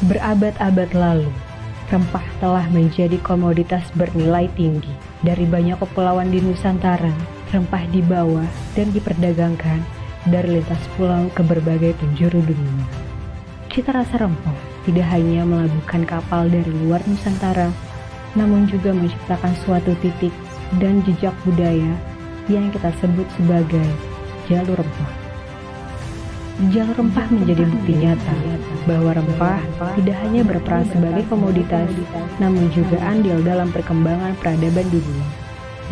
Berabad-abad lalu, rempah telah menjadi komoditas bernilai tinggi. Dari banyak kepulauan di Nusantara, rempah dibawa dan diperdagangkan dari lintas pulau ke berbagai penjuru dunia. Cita rasa rempah tidak hanya melabuhkan kapal dari luar Nusantara, namun juga menciptakan suatu titik dan jejak budaya yang kita sebut sebagai jalur rempah. Jalur rempah menjadi bukti nyata bahwa rempah tidak hanya berperan sebagai komoditas, namun juga andil dalam perkembangan peradaban dunia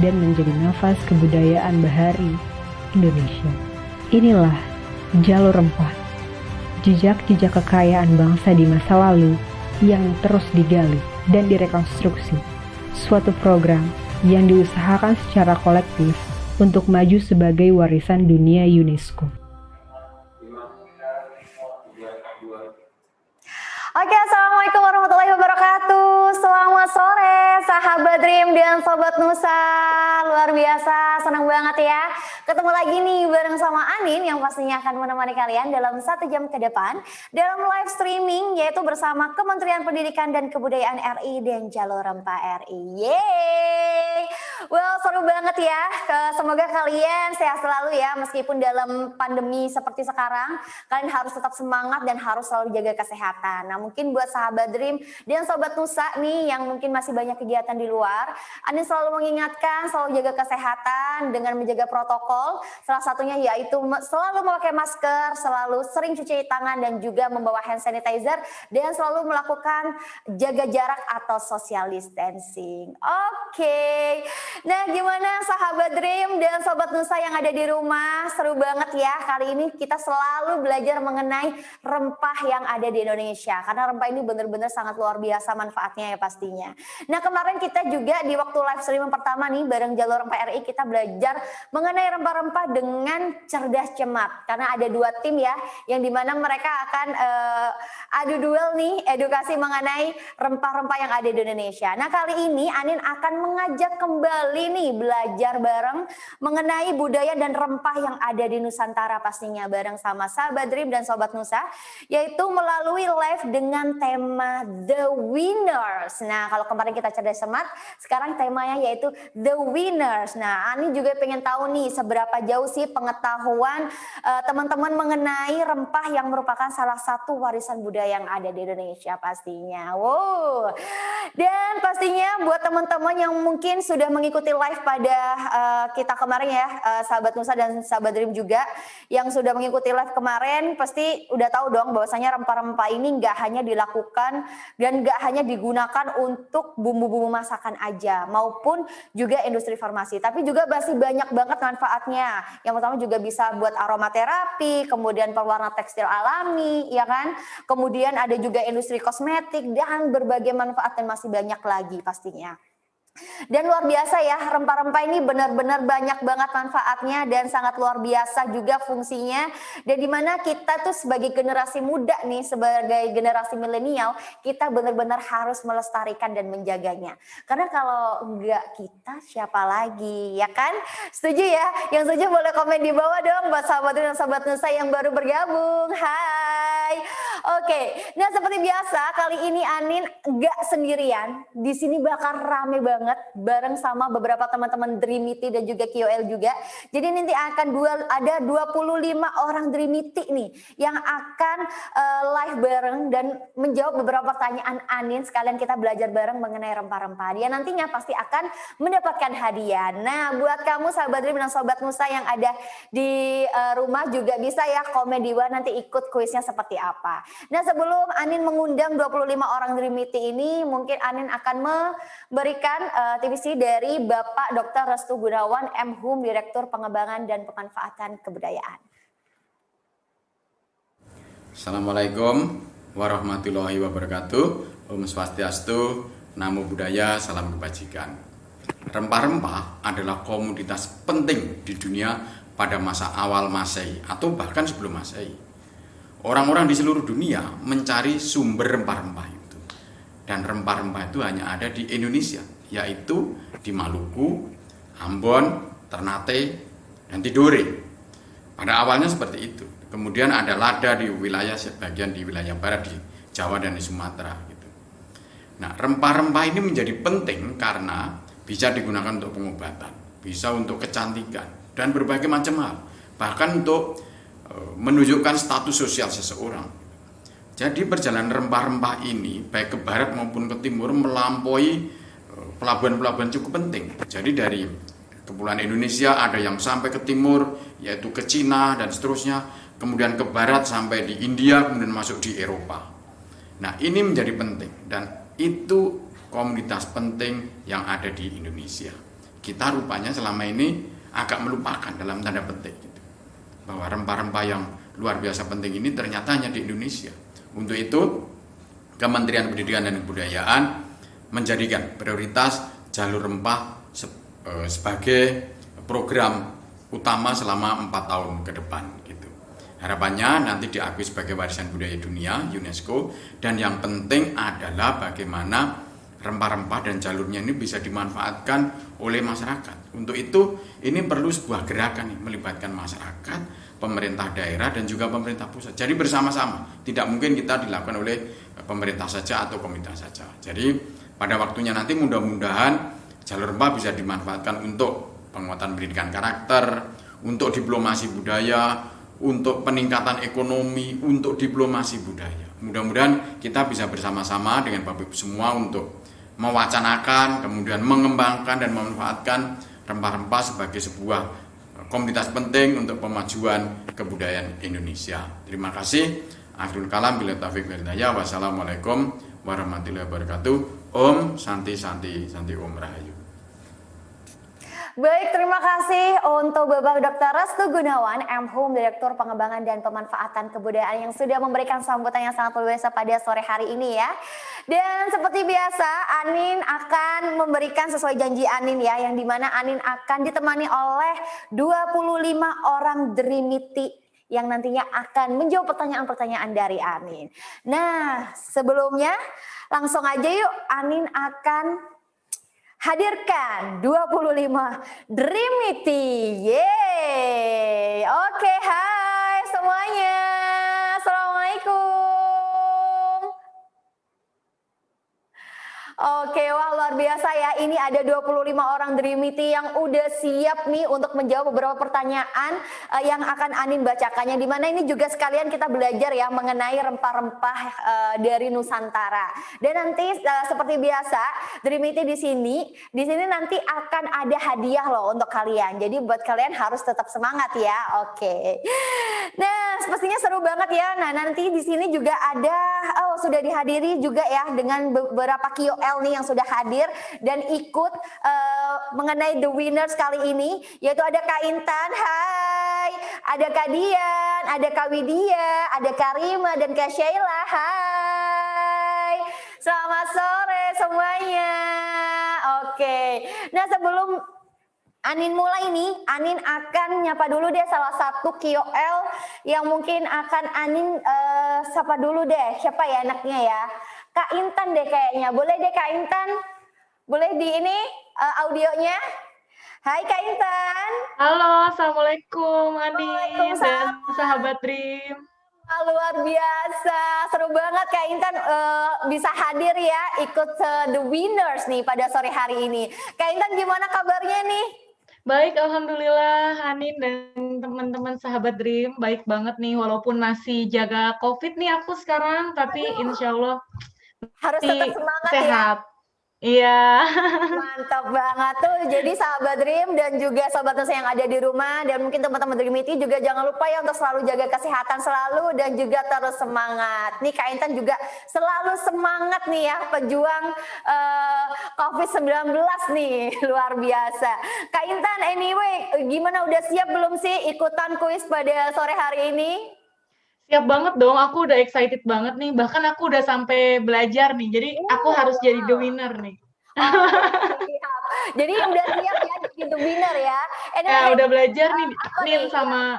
dan menjadi nafas kebudayaan bahari Indonesia. Inilah jalur rempah, jejak-jejak kekayaan bangsa di masa lalu yang terus digali dan direkonstruksi. Suatu program yang diusahakan secara kolektif untuk maju sebagai warisan dunia UNESCO. Oke, assalamualaikum warahmatullahi wabarakatuh. Selamat sore, sahabat Dream dan sobat Nusa. Luar biasa, senang banget ya. Ketemu lagi nih bareng sama Anin yang pastinya akan menemani kalian dalam 1 jam ke depan dalam live streaming, yaitu bersama Kementerian Pendidikan dan Kebudayaan RI dan Jalur Rempah RI. Yeay! Well, seru banget ya. Semoga kalian sehat selalu ya, meskipun dalam pandemi seperti sekarang, kalian harus tetap semangat dan harus selalu jaga kesehatan. Nah, mungkin buat sahabat Dream dan sobat Nusa nih yang mungkin masih banyak kegiatan di luar, Anin selalu mengingatkan selalu jaga kesehatan dengan menjaga protokol. Salah satunya yaitu selalu memakai masker, selalu sering cuci tangan dan juga membawa hand sanitizer dan selalu melakukan jaga jarak atau social distancing. Oke. Nah, gimana sahabat Dream dan sobat Nusa yang ada di rumah? Seru banget ya. Kali ini kita selalu belajar mengenai rempah yang ada di Indonesia. Karena rempah ini benar-benar sangat luar biasa manfaatnya ya pastinya. Nah, kemarin kita juga di waktu live streaming pertama nih bareng Jalur Rempah RI kita belajar mengenai rempah-rempah dengan cerdas cermat. Karena ada 2 tim ya yang dimana mereka akan adu duel nih edukasi mengenai rempah-rempah yang ada di Indonesia. Nah, kali ini Anin akan mengajak kembali nih belajar bareng mengenai budaya dan rempah yang ada di Nusantara pastinya bareng sama sahabat Dream dan sobat Nusa, yaitu melalui live dengan tema The Winners. Nah, kalau kemarin kita cerdas cermat, sekarang temanya yaitu The Winners. Nah, Ani juga pengen tahu nih seberapa jauh sih pengetahuan teman-teman mengenai rempah yang merupakan salah satu warisan budaya yang ada di Indonesia pastinya. Wow. Dan pastinya buat teman-teman yang mungkin sudah mengikuti live pada kita kemarin ya, sahabat Nusa dan sahabat Dream juga yang sudah mengikuti live kemarin pasti udah tahu dong bahwasanya rempah-rempah ini nggak hanya dilakukan dan nggak hanya digunakan untuk bumbu-bumbu masakan aja maupun juga industri farmasi, tapi juga masih banyak banget manfaatnya. Yang pertama juga bisa buat aromaterapi, kemudian pewarna tekstil alami, ya kan? Kemudian ada juga industri kosmetik dan berbagai manfaat dan masih banyak lagi pastinya. Dan luar biasa ya, rempah-rempah ini benar-benar banyak banget manfaatnya dan sangat luar biasa juga fungsinya. Dan dimana kita tuh sebagai generasi muda nih, sebagai generasi milenial, kita benar-benar harus melestarikan dan menjaganya. Karena kalau enggak kita, siapa lagi, ya kan? Setuju ya? Yang setuju boleh komen di bawah dong buat sahabat dan sahabat Nusa yang baru bergabung. Hai. Oke, nah seperti biasa kali ini Anin enggak sendirian. Di sini bakal rame banget bareng sama beberapa teman-teman Dreamity dan juga KOL juga. Jadi nanti akan ada 25 orang Dreamity nih yang akan live bareng dan menjawab beberapa pertanyaan Anin. Sekalian kita belajar bareng mengenai rempah-rempah. Dia nantinya pasti akan mendapatkan hadiah. Nah, buat kamu sahabat Dream dan sobat Nusa yang ada di rumah juga bisa ya komen di bawah nanti ikut kuisnya seperti apa. Nah, sebelum Anin mengundang 25 orang Dreamity ini, mungkin Anin akan memberikan TVC dari Bapak Dr. Restu Gunawan, M.Hum, Direktur Pengembangan dan Pemanfaatan Kebudayaan. Assalamualaikum warahmatullahi wabarakatuh. Om Swastiastu, Namo Buddhaya, salam kebajikan. Rempah-rempah adalah komoditas penting di dunia pada masa awal Masehi atau bahkan sebelum Masehi. Orang-orang di seluruh dunia mencari sumber rempah-rempah itu. Dan rempah-rempah itu hanya ada di Indonesia, yaitu di Maluku, Ambon, Ternate, dan Tidore. Pada awalnya seperti itu. Kemudian ada lada di wilayah sebagian di wilayah barat di Jawa dan di Sumatera gitu. Nah, rempah-rempah ini menjadi penting karena bisa digunakan untuk pengobatan, bisa untuk kecantikan dan berbagai macam hal, bahkan untuk menunjukkan status sosial seseorang. Jadi perjalanan rempah-rempah ini baik ke barat maupun ke timur melampaui pelabuhan-pelabuhan cukup penting. Jadi dari Kepulauan Indonesia ada yang sampai ke timur, yaitu ke Cina dan seterusnya, kemudian ke barat sampai di India, kemudian masuk di Eropa. Nah, ini menjadi penting dan itu komunitas penting yang ada di Indonesia. Kita rupanya selama ini agak melupakan dalam tanda petik gitu, bahwa rempah-rempah yang luar biasa penting ini ternyata hanya di Indonesia. Untuk itu, Kementerian Pendidikan dan Kebudayaan menjadikan prioritas jalur rempah sebagai program utama selama 4 tahun ke depan gitu. Harapannya nanti diakui sebagai warisan budaya dunia UNESCO, dan yang penting adalah bagaimana rempah-rempah dan jalurnya ini bisa dimanfaatkan oleh masyarakat. Untuk itu ini perlu sebuah gerakan nih, melibatkan masyarakat, pemerintah daerah dan juga pemerintah pusat. Jadi bersama-sama, tidak mungkin kita dilakukan oleh pemerintah saja atau komunitas saja. Jadi pada waktunya nanti mudah-mudahan jalur rempah bisa dimanfaatkan untuk penguatan pendidikan karakter, untuk diplomasi budaya, untuk peningkatan ekonomi, untuk diplomasi budaya. Mudah-mudahan kita bisa bersama-sama dengan Bapak Ibu semua untuk mewacanakan, kemudian mengembangkan dan memanfaatkan rempah-rempah sebagai sebuah komunitas penting untuk pemajuan kebudayaan Indonesia. Terima kasih. Akhirul kalam, bila taufiq wal hidayah. Wassalamualaikum warahmatullahi wabarakatuh. Om Santi Santi Santi Om Rahayu. Baik, terima kasih untuk Bapak Dr. Restu Gunawan, M.Hum, Direktur Pengembangan dan Pemanfaatan Kebudayaan yang sudah memberikan sambutan yang sangat luar biasa pada sore hari ini ya. Dan seperti biasa, Anin akan memberikan sesuai janji Anin ya, yang dimana Anin akan ditemani oleh 25 orang Dreamity yang nantinya akan menjawab pertanyaan-pertanyaan dari Anin. Nah, sebelumnya langsung aja yuk, Anin akan hadirkan 25 Dreamity. Yeay. Oke, hai semuanya. Assalamualaikum. Oke, wah luar biasa ya. Ini ada 25 orang Dreamity yang udah siap nih untuk menjawab beberapa pertanyaan yang akan Anin bacakannya. Dimana ini juga sekalian kita belajar ya mengenai rempah-rempah dari Nusantara. Dan nanti seperti biasa, Dreamity di sini nanti akan ada hadiah loh untuk kalian. Jadi buat kalian harus tetap semangat ya. Oke. Nah, pastinya seru banget ya. Nah, nanti di sini juga ada sudah dihadiri juga ya dengan beberapa KOL nih yang sudah hadir dan ikut mengenai the winners kali ini, yaitu ada Kak Intan, hai, ada Kak Dian, ada Kak Widya, ada Kak Rima dan Kak Sheila, hai. Selamat sore semuanya. Oke. Nah, sebelum Anin mulai nih, Anin akan nyapa dulu deh salah satu KOL yang mungkin akan Anin sapa dulu deh. Siapa ya anaknya ya? Kak Intan deh kayaknya. Boleh deh Kak Intan? Boleh di ini audionya? Hai Kak Intan. Halo, Assalamualaikum Anin Waalaikumsalam. dan sahabat Dream. Luar biasa, seru banget Kak Intan bisa hadir ya, ikut The Winners nih pada sore hari ini. Kak Intan gimana kabarnya nih? Baik, Alhamdulillah Anin dan teman-teman sahabat Dream. Baik banget nih, walaupun masih jaga COVID nih aku sekarang, tapi insya Allah Harus tetap semangat sehat. ya. Iya. Mantap banget tuh. Jadi sahabat Dream dan juga sahabat Nusa yang ada di rumah dan mungkin teman-teman Dreamity juga jangan lupa ya untuk selalu jaga kesehatan selalu dan juga terus semangat. Nih Kak Intan juga selalu semangat nih ya, pejuang COVID-19 nih, luar biasa. Kak Intan anyway, gimana udah siap belum sih ikutan kuis pada sore hari ini? Siap banget dong, aku udah excited banget nih. Bahkan aku udah sampai belajar nih, jadi aku harus jadi the winner nih. Oh, siap. Jadi udah siap ya jadi the winner ya. Ya, udah belajar nih, Nin sama...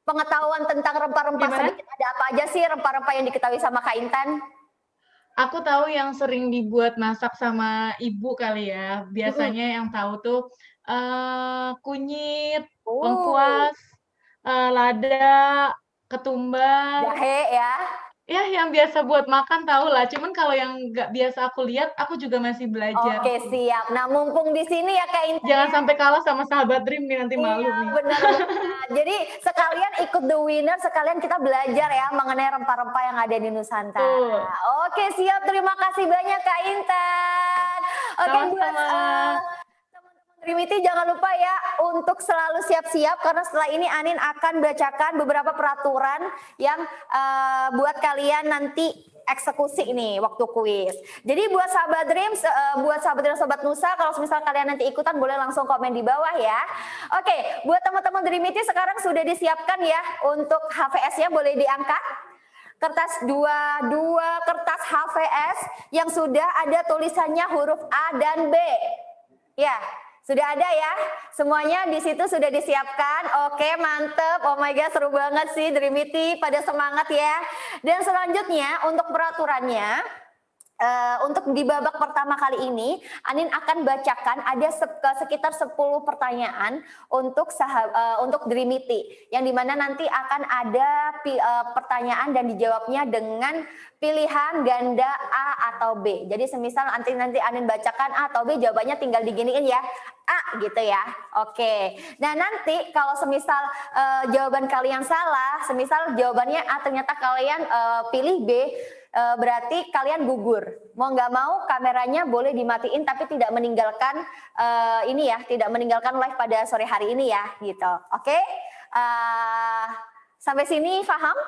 Pengetahuan tentang rempah-rempah sedikit, ada apa aja sih rempah-rempah yang diketahui sama Kak Intan? Aku tahu yang sering dibuat masak sama ibu kali ya. Biasanya yang tahu tuh kunyit, lengkuas, lada, ketumbar, jahe ya. Ya yang biasa buat makan tahu lah, cuman kalau yang nggak biasa aku lihat, aku juga masih belajar Oke, sih. siap. Nah, mumpung di sini ya Kak Intan Jangan ya. sampai kalah sama sahabat Dream nih, nanti malu Iya, nih. benar banget. Jadi sekalian ikut The Winner, sekalian kita belajar ya mengenai rempah-rempah yang ada di Nusantara. Tuh, Oke, siap. Terima kasih banyak Kak Intan. Oke, buat sama-sama. teman-teman Trimiti jangan lupa ya untuk selalu siap-siap karena setelah ini Anin akan bacakan beberapa peraturan yang buat kalian nanti eksekusi nih waktu kuis. Jadi buat sahabat Dreams, buat sahabat Dream Sobat Nusa, kalau misal kalian nanti ikutan boleh langsung komen di bawah ya. Oke, buat teman-teman Dreamity sekarang sudah disiapkan ya untuk HVS-nya, boleh diangkat. Kertas dua kertas HVS yang sudah ada tulisannya huruf A dan B. Ya, sudah ada ya. Semuanya di situ sudah disiapkan. Oke, mantep. Oh my god, seru banget sih Dreamity, pada semangat ya. Dan selanjutnya untuk peraturannya, untuk di babak pertama kali ini, Anin akan bacakan ada sekitar 10 pertanyaan untuk untuk Dreamity, yang dimana nanti akan ada pertanyaan dan dijawabnya dengan pilihan ganda A atau B. Jadi semisal nanti Anin bacakan A atau B, jawabannya tinggal diginiin ya, A gitu ya. Oke. Nah nanti kalau semisal jawaban kalian salah, semisal jawabannya A ternyata kalian pilih B, berarti kalian gugur. Mau nggak mau kameranya boleh dimatiin tapi tidak meninggalkan ini ya, tidak meninggalkan live pada sore hari ini ya, gitu. Oke? Sampai sini paham?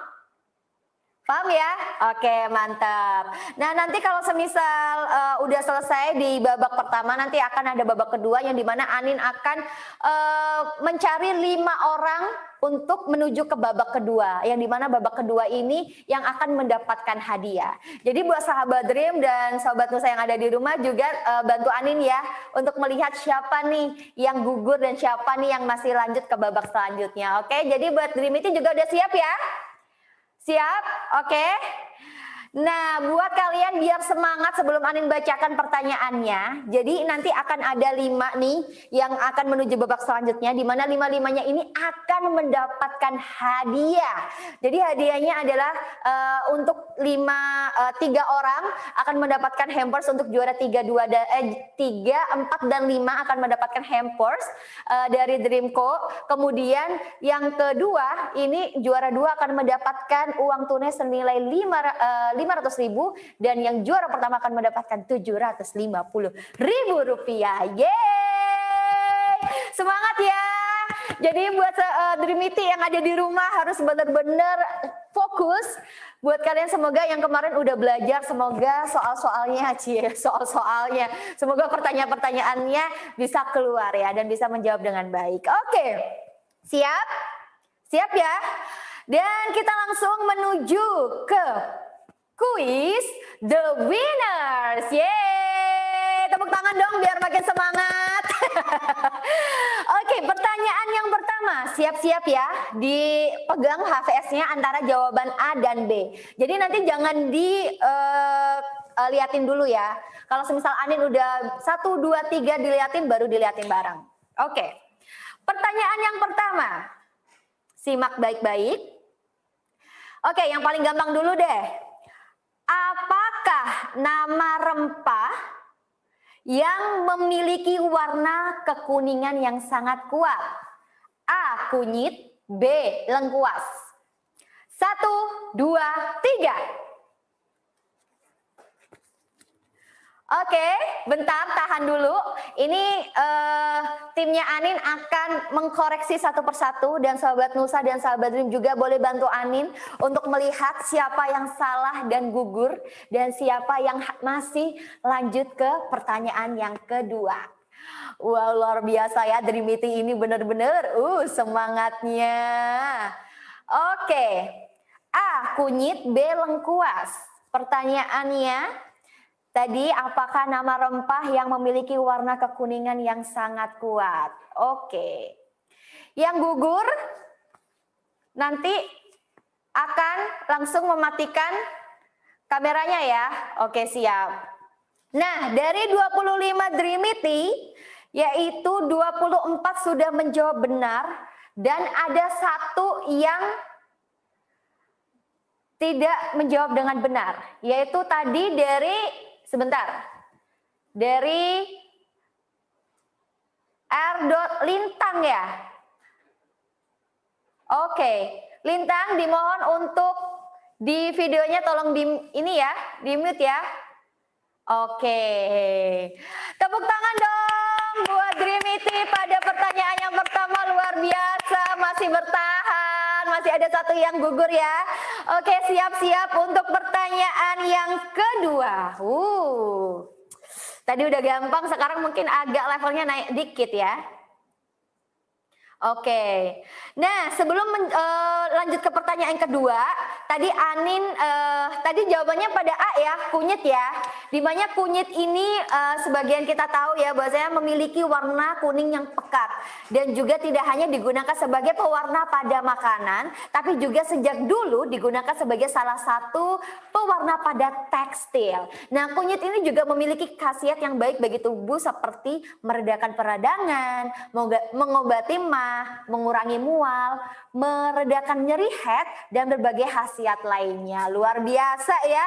Paham ya? Oke, mantap. Nah, nanti kalau semisal udah selesai di babak pertama, nanti akan ada babak kedua yang dimana Anin akan mencari 5 orang untuk menuju ke babak kedua, yang dimana babak kedua ini yang akan mendapatkan hadiah. Jadi buat sahabat Dream dan sahabat Nusa yang ada di rumah juga bantu Anin ya untuk melihat siapa nih yang gugur dan siapa nih yang masih lanjut ke babak selanjutnya. Oke, jadi buat Dream itu juga udah siap ya? Siap? Oke. Nah, buat kalian biar semangat sebelum Anin bacakan pertanyaannya, jadi nanti akan ada 5 nih yang akan menuju babak selanjutnya, di mana 5-5-nya ini akan mendapatkan hadiah. Jadi hadiahnya adalah untuk 3 orang akan mendapatkan hampers untuk juara 3, 4 dan 5 akan mendapatkan hampers dari Dreamco. Kemudian yang kedua ini juara 2 akan mendapatkan uang tunai senilai 500.000 dan yang juara pertama akan mendapatkan 750.000 rupiah. Yeay! Semangat ya. Jadi buat Dreamity yang ada di rumah harus benar-benar fokus. Buat kalian semoga yang kemarin udah belajar, semoga soal-soalnya, semoga pertanyaan-pertanyaannya bisa keluar ya dan bisa menjawab dengan baik. Oke. Siap? Siap ya? Dan kita langsung menuju ke kuis The Winners. Yeay, tepuk tangan dong biar makin semangat. Oke, pertanyaan yang pertama, siap-siap ya, dipegang HVS-nya antara jawaban A dan B. Jadi nanti jangan diliatin dulu ya. Kalau semisal Anin udah 1, 2, 3 diliatin, baru diliatin bareng. Oke, pertanyaan yang pertama, simak baik-baik. Oke, yang paling gampang dulu deh. Apakah nama rempah yang memiliki warna kekuningan yang sangat kuat? A. Kunyit, B. Lengkuas. 1, 2, 3. Oke, bentar, tahan dulu. Ini timnya Anin akan mengkoreksi satu persatu dan sahabat Nusa dan sahabat Dream juga boleh bantu Anin untuk melihat siapa yang salah dan gugur dan siapa yang masih lanjut ke pertanyaan yang kedua. Wow, luar biasa ya, Dream Meeting ini benar-benar semangatnya. Oke, A. Kunyit, B. Lengkuas. Pertanyaannya tadi, apakah nama rempah yang memiliki warna kekuningan yang sangat kuat? Oke. Yang gugur nanti akan langsung mematikan kameranya ya. Oke, siap. Nah, dari 25 Dreamity, yaitu 24 sudah menjawab benar dan ada 1 yang tidak menjawab dengan benar, yaitu tadi dari R. Lintang ya. Oke, Lintang dimohon untuk di videonya tolong di mute ya. Oke. Tepuk tangan dong buat Dreamity pada pertanyaan yang pertama, luar biasa, masih bertahan, masih ada satu yang gugur ya. Oke, siap-siap untuk pertanyaan yang kedua. Tadi udah gampang, sekarang mungkin agak levelnya naik dikit ya. Oke, nah sebelum lanjut ke pertanyaan kedua, tadi Anin tadi jawabannya pada A ya, kunyit ya. Dimana kunyit ini sebagian kita tahu ya bahwasanya memiliki warna kuning yang pekat dan juga tidak hanya digunakan sebagai pewarna pada makanan, tapi juga sejak dulu digunakan sebagai salah satu pewarna pada tekstil. Nah, kunyit ini juga memiliki khasiat yang baik bagi tubuh seperti meredakan peradangan, mengobati mengurangi mual, meredakan nyeri head, dan berbagai khasiat lainnya. Luar biasa ya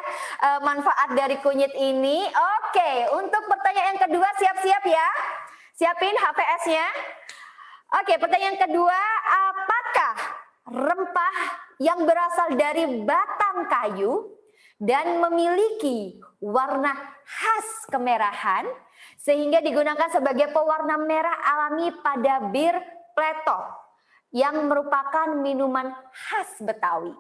manfaat dari kunyit ini. Oke, untuk pertanyaan yang kedua siap-siap ya. Siapin HPS-nya. Oke, pertanyaan kedua, apakah rempah yang berasal dari batang kayu dan memiliki warna khas kemerahan sehingga digunakan sebagai pewarna merah alami pada bir pletok yang merupakan minuman khas Betawi?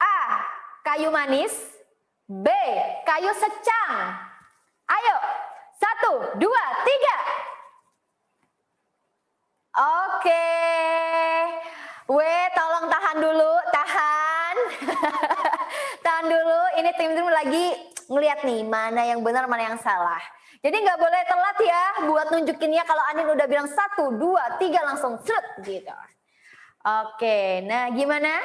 A. Kayu manis. B. Kayu secang. Ayo, 1, 2, 3. Oke. Tolong tahan dulu, tahan. Tahan dulu, ini tim lagi ngeliat nih mana yang benar, mana yang salah. Jadi nggak boleh telat ya buat nunjukinnya. Kalau Anin udah bilang 1, 2, 3 langsung seret gitu. Oke, nah gimana?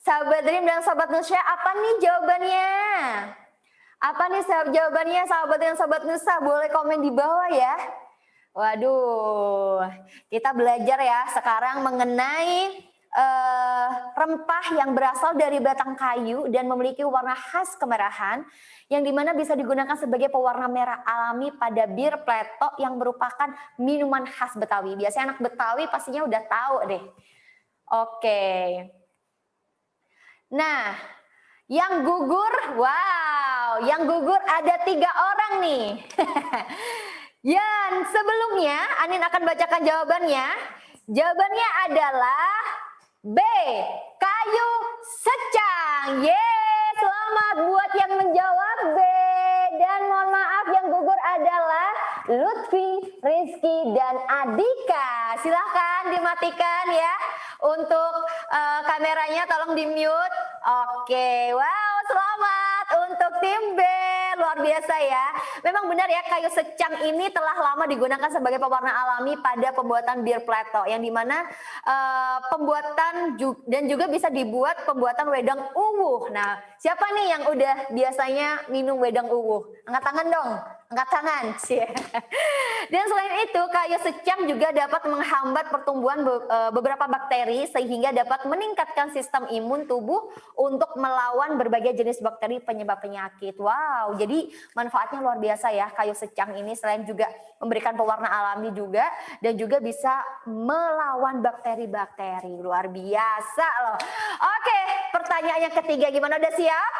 Sahabat Dream dan Sobat Nusa, apa nih jawabannya? Apa nih jawabannya sahabat dan Sobat Nusa? Boleh komen di bawah ya. Waduh, kita belajar ya sekarang mengenai rempah yang berasal dari batang kayu dan memiliki warna khas kemerahan yang dimana bisa digunakan sebagai pewarna merah alami pada bir pletok yang merupakan minuman khas Betawi. Biasanya anak Betawi pastinya udah tahu deh. Oke. Nah, yang gugur, wow, yang gugur ada 3 orang nih. Yang sebelumnya Anin akan bacakan jawabannya. Jawabannya adalah B. Kayu secang. Yeay, selamat buat yang menjawab B. Dan mohon maaf yang gugur adalah Lutfi, Rizky, dan Adika. Silahkan dimatikan ya. Untuk kameranya tolong di mute. Oke, wow, selamat untuk tim B. Luar biasa ya. Memang benar ya, kayu secang ini telah lama digunakan sebagai pewarna alami pada pembuatan bir pletok, yang dimana pembuatan dan juga bisa dibuat pembuatan wedang uwuh. Nah, siapa nih yang udah biasanya minum wedang uwuh? Angkat tangan dong, angkat tangan. Dan selain itu, kayu secang juga dapat menghambat pertumbuhan beberapa bakteri sehingga dapat meningkatkan sistem imun tubuh untuk melawan berbagai jenis bakteri penyebab penyakit. Wow, jadi manfaatnya luar biasa ya kayu secang ini, selain juga memberikan pewarna alami juga dan juga bisa melawan bakteri-bakteri. Luar biasa loh. Oke, pertanyaan yang ketiga gimana, udah siap?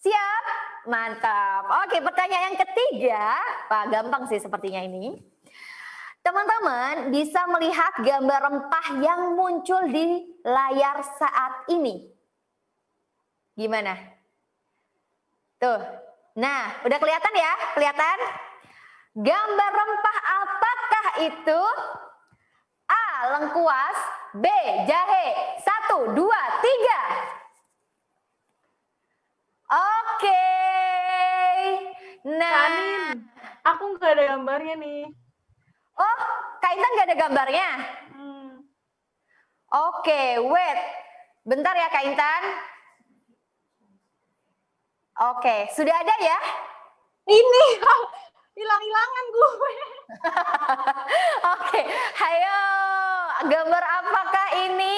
Siap? Mantap. Oke, pertanyaan yang ketiga, Pak, gampang sih sepertinya ini. Teman-teman bisa melihat gambar rempah yang muncul di layar saat ini. Gimana? Tuh. Nah, udah kelihatan ya? Kelihatan? Gambar rempah apakah itu? A. Lengkuas. B. Jahe. 1, 2, 3. Oke. Nah. Anin, aku nggak ada gambarnya nih. Oh, Kak Intan nggak ada gambarnya? Oke, wait. Bentar ya Kak Intan. Oke, sudah ada ya? Ini, hilang-hilangan gue. Oke, ayo gambar apakah ini?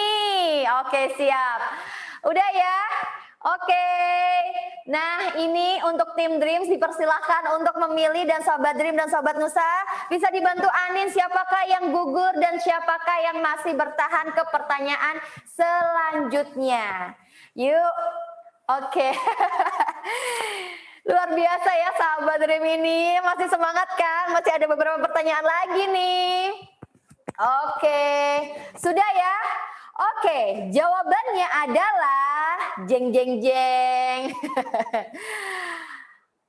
Oke, siap. Udah ya? Oke. Nah, ini untuk tim Dreams dipersilahkan untuk memilih, dan Sobat Dream dan Sobat Nusa bisa dibantu Anin siapakah yang gugur dan siapakah yang masih bertahan ke pertanyaan selanjutnya. Yuk. Oke. Luar biasa ya Sahabat Dream ini. Masih semangat kan? Masih ada beberapa pertanyaan lagi nih. Oke. Sudah ya? Oke, jawabannya adalah jeng jeng jeng.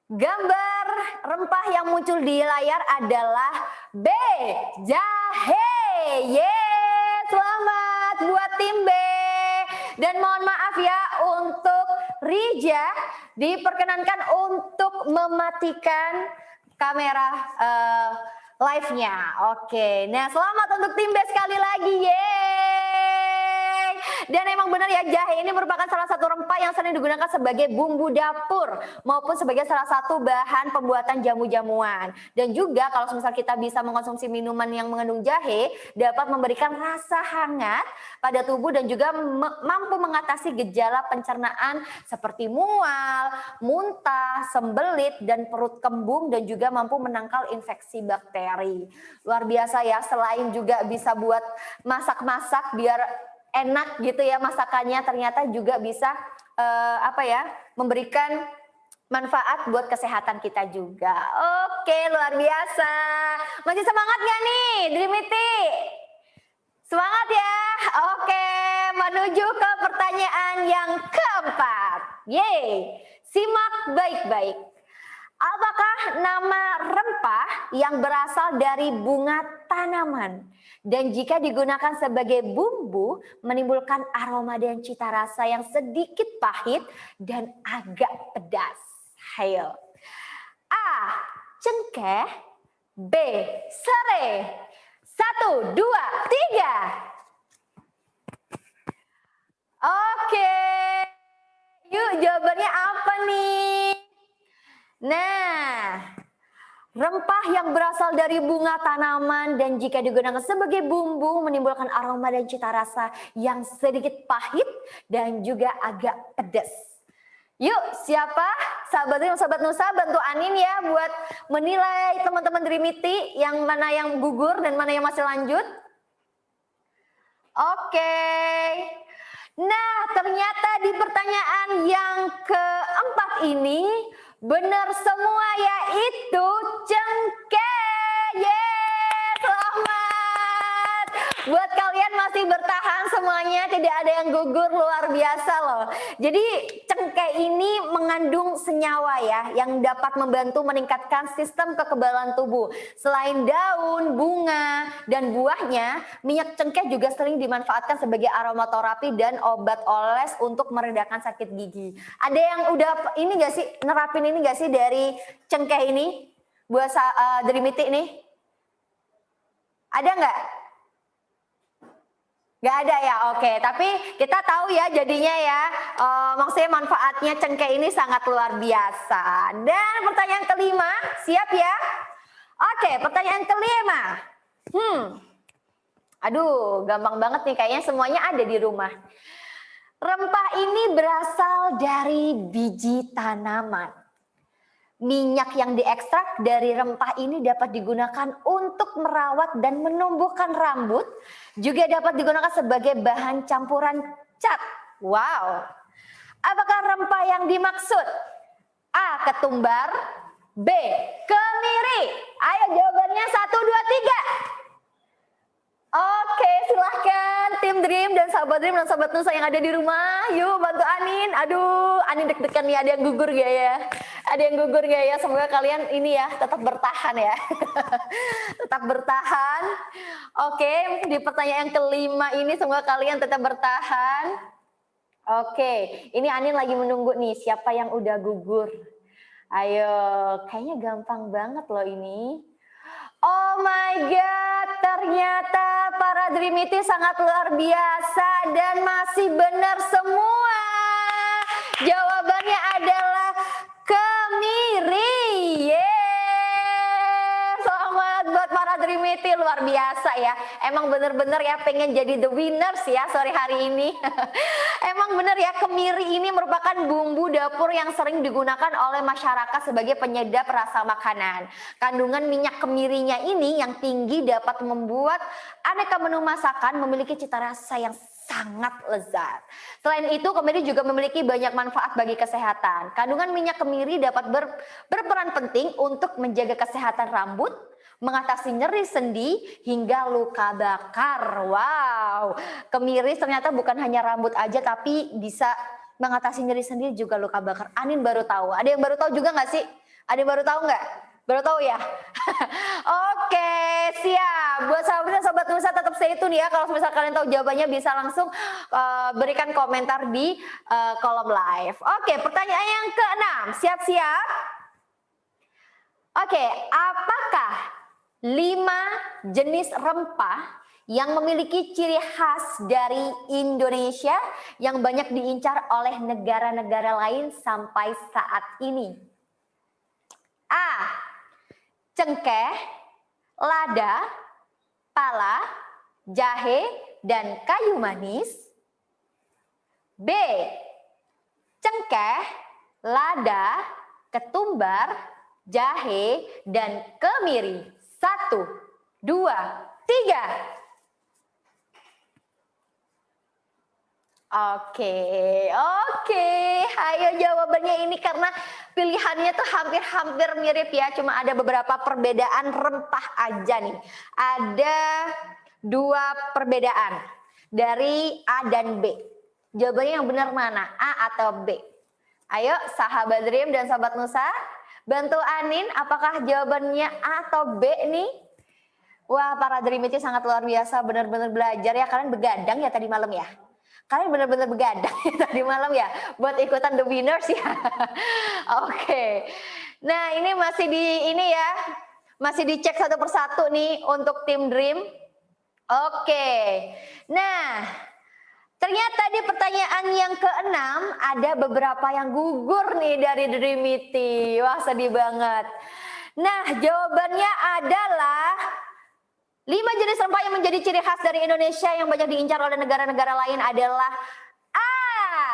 Gambar rempah yang muncul di layar adalah B, jahe. Yeay, selamat buat tim B. Dan mohon maaf ya untuk Rija, diperkenankan untuk mematikan kamera live-nya. Oke, nah selamat untuk tim B sekali lagi. Yeay. Dan emang benar ya, jahe ini merupakan salah satu rempah yang sering digunakan sebagai bumbu dapur maupun sebagai salah satu bahan pembuatan jamu-jamuan. Dan juga kalau misal kita bisa mengkonsumsi minuman yang mengandung jahe, dapat memberikan rasa hangat pada tubuh dan juga mampu mengatasi gejala pencernaan seperti mual, muntah, sembelit, dan perut kembung, dan juga mampu menangkal infeksi bakteri. Luar biasa ya, selain juga bisa buat masak-masak biar enak gitu ya masakannya, ternyata juga bisa memberikan manfaat buat kesehatan kita juga. Oke, luar biasa. Masih semangat gak nih Dreamity? Semangat ya. Oke, menuju ke pertanyaan yang keempat. Yeay, simak baik-baik. Apakah nama rempah yang berasal dari bunga tanaman dan jika digunakan sebagai bumbu menimbulkan aroma dan cita rasa yang sedikit pahit dan agak pedas? Hayo. A, cengkeh. B, serai. 1, 2, 3. Oke. Yuk, jawabannya apa nih? Nah, rempah yang berasal dari bunga tanaman dan jika digunakan sebagai bumbu menimbulkan aroma dan cita rasa yang sedikit pahit dan juga agak pedas. Yuk, siapa? Sahabat Dream, Sahabat Nusa, bantu Anin ya buat menilai teman-teman Dreamity yang mana yang gugur dan mana yang masih lanjut. Oke. Nah, ternyata di pertanyaan yang keempat ini benar semua, yaitu cengkeh. Yeay, selamat. Buat kalian masih bertahan semuanya, tidak ada yang gugur, luar biasa loh. Jadi cengkeh ini mengandung senyawa ya yang dapat membantu meningkatkan sistem kekebalan tubuh. Selain daun, bunga, dan buahnya, minyak cengkeh juga sering dimanfaatkan sebagai aromaterapi dan obat oles untuk meredakan sakit gigi. Ada yang udah ini gak sih, nerapin ini gak sih dari cengkeh ini buat Dreamity nih? Ada nggak? Gak ada ya, oke. Tapi kita tahu ya jadinya ya, maksudnya manfaatnya cengkeh ini sangat luar biasa. Dan pertanyaan kelima, siap ya? Oke, pertanyaan kelima. Aduh, gampang banget nih, kayaknya semuanya ada di rumah. Rempah ini berasal dari biji tanaman. Minyak yang diekstrak dari rempah ini dapat digunakan untuk merawat dan menumbuhkan rambut, juga dapat digunakan sebagai bahan campuran cat. Wow. Apakah rempah yang dimaksud? A, ketumbar. B, kemiri. Ayo jawabannya 1, 2, 3. Oke, silahkan tim Dream dan Sahabat Dream dan Sahabat Nusa yang ada di rumah. Yuk bantu Anin. Aduh, Anin deg-degan nih, ada yang gugur gak ya? Ada yang gugur gak ya? Semoga kalian ini ya tetap bertahan ya. Tetap bertahan. Oke, di pertanyaan kelima ini semoga kalian tetap bertahan. Oke, ini Anin lagi menunggu nih siapa yang udah gugur. Ayo, kayaknya gampang banget loh ini. Oh my God, ternyata para Dreamity sangat luar biasa dan masih benar semua. Jawabannya adalah kemiri. Yeay, selamat buat para Dreamity Drimiti luar biasa ya. Emang bener-bener ya pengen jadi the winners ya sore hari ini. Emang bener ya, kemiri ini merupakan bumbu dapur yang sering digunakan oleh masyarakat sebagai penyedap rasa makanan. Kandungan minyak kemirinya ini yang tinggi dapat membuat aneka menu masakan memiliki cita rasa yang sangat lezat. Selain itu, kemiri juga memiliki banyak manfaat bagi kesehatan. Kandungan minyak kemiri dapat berperan penting untuk menjaga kesehatan rambut, mengatasi nyeri sendi, hingga luka bakar. Wow, kemiri ternyata bukan hanya rambut aja, tapi bisa mengatasi nyeri sendi juga luka bakar. Anin baru tahu. Ada yang baru tahu juga nggak sih? Ada yang baru tahu nggak? Baru tahu ya? Oke, siap. Buat sahabat dan sobat Nusa tetap stay tune ya. Kalau misalnya kalian tahu jawabannya bisa langsung berikan komentar di kolom live. Oke, pertanyaan yang ke-6. Siap-siap? Oke, apakah 5 jenis rempah yang memiliki ciri khas dari Indonesia yang banyak diincar oleh negara-negara lain sampai saat ini? A. Cengkeh, lada, pala, jahe, dan kayu manis. B. Cengkeh, lada, ketumbar, jahe, dan kemiri. 1, 2, 3. Oke, ayo jawabannya ini karena pilihannya tuh hampir-hampir mirip ya, cuma ada beberapa perbedaan rempah aja nih. Ada 2 perbedaan dari A dan B. Jawabannya yang benar mana? A atau B? Ayo sahabat Dream dan sahabat Nusa, bantu Anin apakah jawabannya A atau B nih? Wah, para Dreamity sangat luar biasa, benar-benar belajar ya. Kalian begadang ya tadi malam ya? Kalian benar-benar begadang tadi malam ya buat ikutan The Winners ya. Oke. Nah, ini masih dicek satu persatu nih untuk tim Dream. Oke. Nah, ternyata di pertanyaan yang ke-6 ada beberapa yang gugur nih dari Dreamity. Wah, sedih banget. Nah, jawabannya adalah 5 jenis rempah yang menjadi ciri khas dari Indonesia yang banyak diincar oleh negara-negara lain adalah A.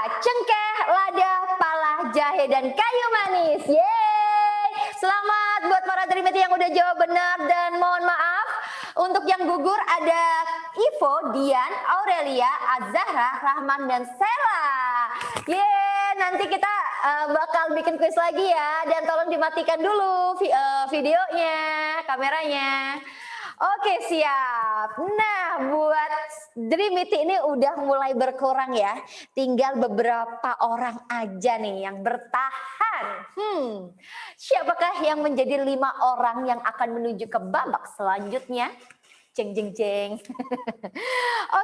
Cengkeh, lada, pala, jahe, dan kayu manis. Yeay! Selamat buat para Dreamity yang udah jawab benar, dan mohon maaf untuk yang gugur ada Ivo, Dian, Aurelia, Azahra, Rahman, dan Sela. Yeay! Nanti kita bakal bikin kuis lagi ya, dan tolong dimatikan dulu videonya, kameranya. Oke, siap. Nah, buat Dreamity ini udah mulai berkurang ya. Tinggal beberapa orang aja nih yang bertahan. Siapakah yang menjadi 5 orang yang akan menuju ke babak selanjutnya? Jeng jeng jeng.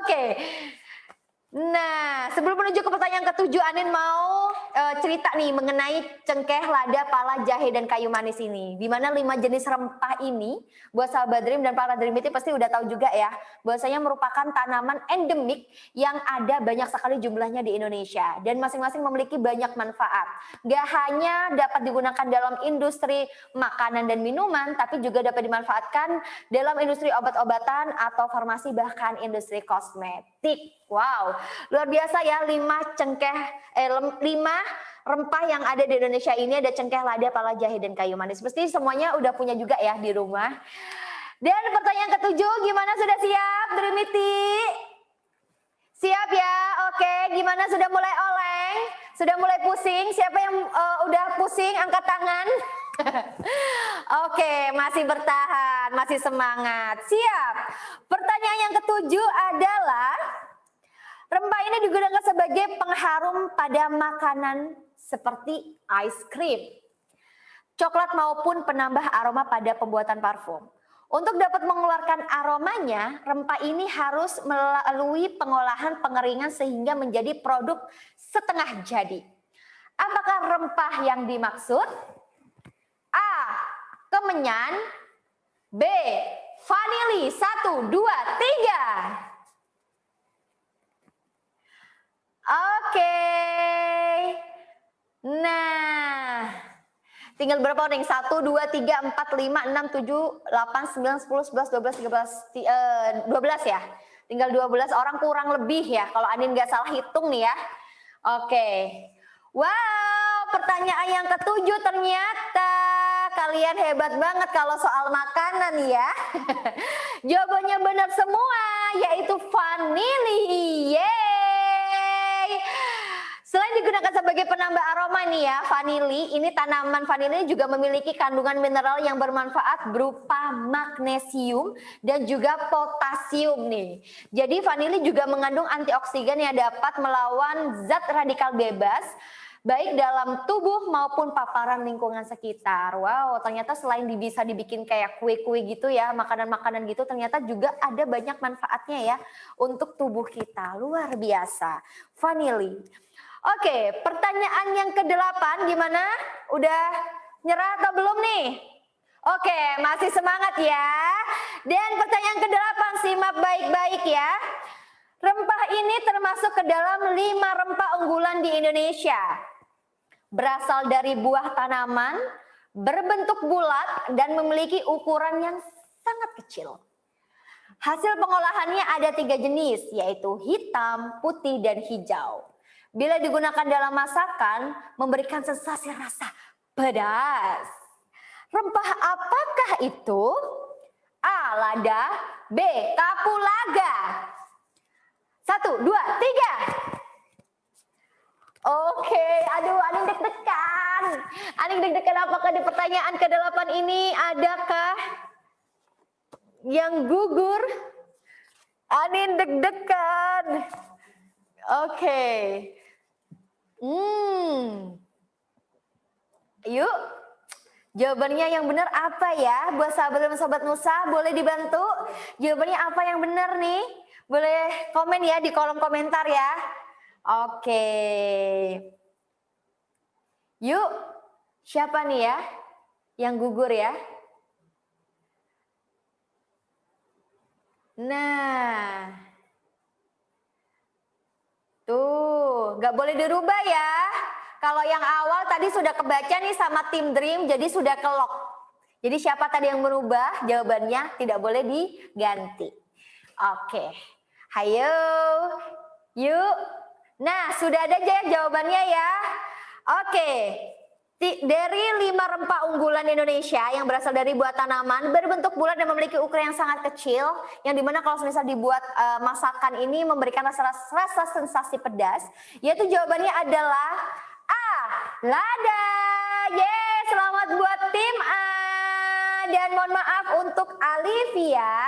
Oke. Nah, sebelum menuju ke pertanyaan ke-7, Anin mau cerita nih mengenai cengkeh, lada, pala, jahe, dan kayu manis ini. Dimana 5 jenis rempah ini, buat sahabat Dream dan para Dreamity pasti udah tahu juga ya, bahwasanya merupakan tanaman endemik yang ada banyak sekali jumlahnya di Indonesia. Dan masing-masing memiliki banyak manfaat. Gak hanya dapat digunakan dalam industri makanan dan minuman, tapi juga dapat dimanfaatkan dalam industri obat-obatan atau farmasi, bahkan industri kosmetik. Wow, luar biasa ya, 5 rempah yang ada di Indonesia ini. Ada cengkeh, lada, pala, jahe, dan kayu manis. Pasti semuanya udah punya juga ya di rumah. Dan pertanyaan ke-7, gimana, sudah siap Dreamity? Siap ya? Oke, gimana, sudah mulai oleng? Sudah mulai pusing? Siapa yang udah pusing, angkat tangan. Oke, masih bertahan, masih semangat. Siap. Pertanyaan yang ke-7 adalah, rempah ini digunakan sebagai pengharum pada makanan seperti ice cream, coklat, maupun penambah aroma pada pembuatan parfum. Untuk dapat mengeluarkan aromanya, rempah ini harus melalui pengolahan pengeringan sehingga menjadi produk setengah jadi. Apakah rempah yang dimaksud? A. Kemenyan. B. Vanili. 1, 2, 3. Oke. Nah, Tinggal berapa orang? 1, 2, 3, 4, 5, 6, 7, 8, 9, 10, 11, 12, 13, 12 ya. Tinggal 12 orang kurang lebih ya. Kalau Anin nggak salah hitung nih ya. Oke. Wow, pertanyaan yang ketujuh ternyata kalian hebat banget kalau soal makanan ya. Jawabannya benar semua, yaitu vanili. Yeay. Selain digunakan sebagai penambah aroma nih ya, vanili, ini tanaman vanili juga memiliki kandungan mineral yang bermanfaat berupa magnesium dan juga potasium nih. Jadi vanili juga mengandung antioksidan yang dapat melawan zat radikal bebas, baik dalam tubuh maupun paparan lingkungan sekitar. Wow, ternyata selain bisa dibikin kayak kue-kue gitu ya, makanan-makanan gitu, ternyata juga ada banyak manfaatnya ya untuk tubuh kita. Luar biasa. Vanili. Oke, pertanyaan yang ke-8 gimana? Udah nyerah atau belum nih? Oke, masih semangat ya. Dan pertanyaan ke-8, simak baik-baik ya. Rempah ini termasuk ke dalam 5 rempah unggulan di Indonesia. Berasal dari buah tanaman, berbentuk bulat dan memiliki ukuran yang sangat kecil. Hasil pengolahannya ada 3 jenis, yaitu hitam, putih, dan hijau. Bila digunakan dalam masakan, memberikan sensasi rasa pedas. Rempah apakah itu? A. Lada. B. Kapulaga. 1, 2, 3. Oke, aduh, Aning deg-degan. Aning deg-degan apakah di pertanyaan ke-8 ini adakah yang gugur? Aning deg-degan. Oke. Yuk, jawabannya yang benar apa ya? Buat sahabat dan sahabat Nusa, boleh dibantu? Jawabannya apa yang benar nih? Boleh komen ya di kolom komentar ya. Oke. Yuk, siapa nih ya yang gugur ya? Nah, tuh, nggak boleh dirubah ya. Kalau yang awal tadi sudah kebaca nih sama tim Dream, jadi sudah kelok. Jadi siapa tadi yang berubah? Jawabannya tidak boleh diganti. Oke, hayo, yuk. Nah, sudah ada aja jawabannya ya. Oke, dari 5 rempah unggulan Indonesia yang berasal dari buah tanaman, berbentuk bulat dan memiliki ukuran yang sangat kecil, yang dimana kalau misal dibuat masakan ini memberikan rasa sensasi pedas, yaitu jawabannya adalah A. Lada. Yeay, selamat buat tim A. Dan mohon maaf untuk Alivia.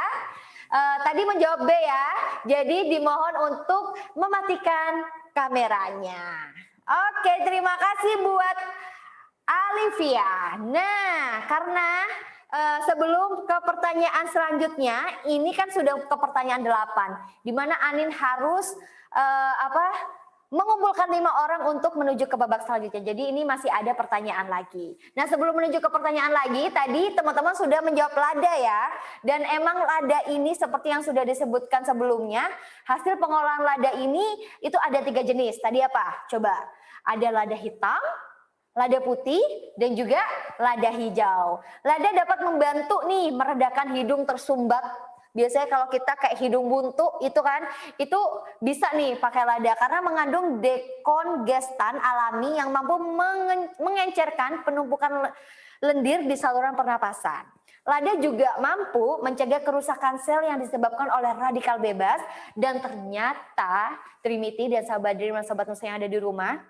Tadi menjawab B ya, jadi dimohon untuk mematikan kameranya. Oke, terima kasih buat Alivia. Nah, karena sebelum ke pertanyaan selanjutnya, ini kan sudah ke pertanyaan 8, di mana Anin harus mengumpulkan 5 orang untuk menuju ke babak selanjutnya. Jadi ini masih ada pertanyaan lagi. Nah, sebelum menuju ke pertanyaan lagi, tadi teman-teman sudah menjawab lada ya. Dan emang lada ini seperti yang sudah disebutkan sebelumnya, hasil pengolahan lada ini itu ada 3 jenis. Tadi apa? Coba. Ada lada hitam, lada putih, dan juga lada hijau. Lada dapat membantu nih meredakan hidung tersumbat. Biasanya kalau kita kayak hidung buntu itu kan, itu bisa nih pakai lada karena mengandung dekongestan alami yang mampu mengencerkan penumpukan lendir di saluran pernapasan. Lada juga mampu mencegah kerusakan sel yang disebabkan oleh radikal bebas, dan ternyata Trimiti dan sahabat Dream dan sahabat Nusa yang ada di rumah,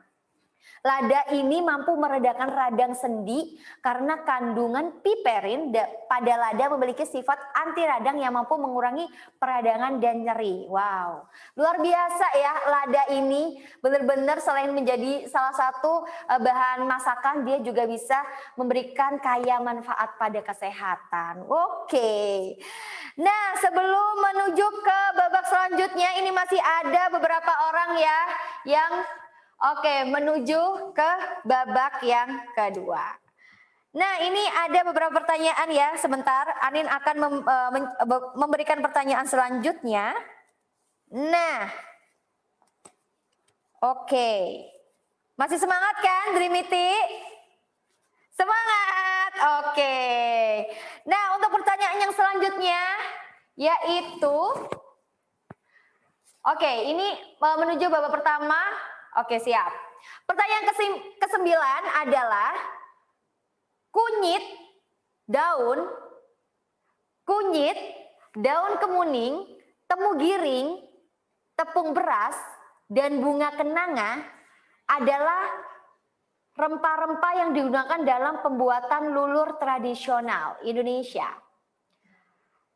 lada ini mampu meredakan radang sendi karena kandungan piperin pada lada memiliki sifat anti radang yang mampu mengurangi peradangan dan nyeri. Wow, luar biasa ya lada ini, benar-benar selain menjadi salah satu bahan masakan, dia juga bisa memberikan kaya manfaat pada kesehatan. Oke. Nah, sebelum menuju ke babak selanjutnya, ini masih ada beberapa orang ya yang menuju ke babak yang kedua. Nah, ini ada beberapa pertanyaan ya. Sebentar, Anin akan memberikan pertanyaan selanjutnya. Nah, oke. Masih semangat kan, Dreamity? Semangat. Oke. Nah, untuk pertanyaan yang selanjutnya yaitu oke, ini menuju babak pertama. Oke, siap. Pertanyaan kesembilan adalah kunyit, daun, kunyit, daun kemuning, temu giring, tepung beras, dan bunga kenanga adalah rempah-rempah yang digunakan dalam pembuatan lulur tradisional Indonesia.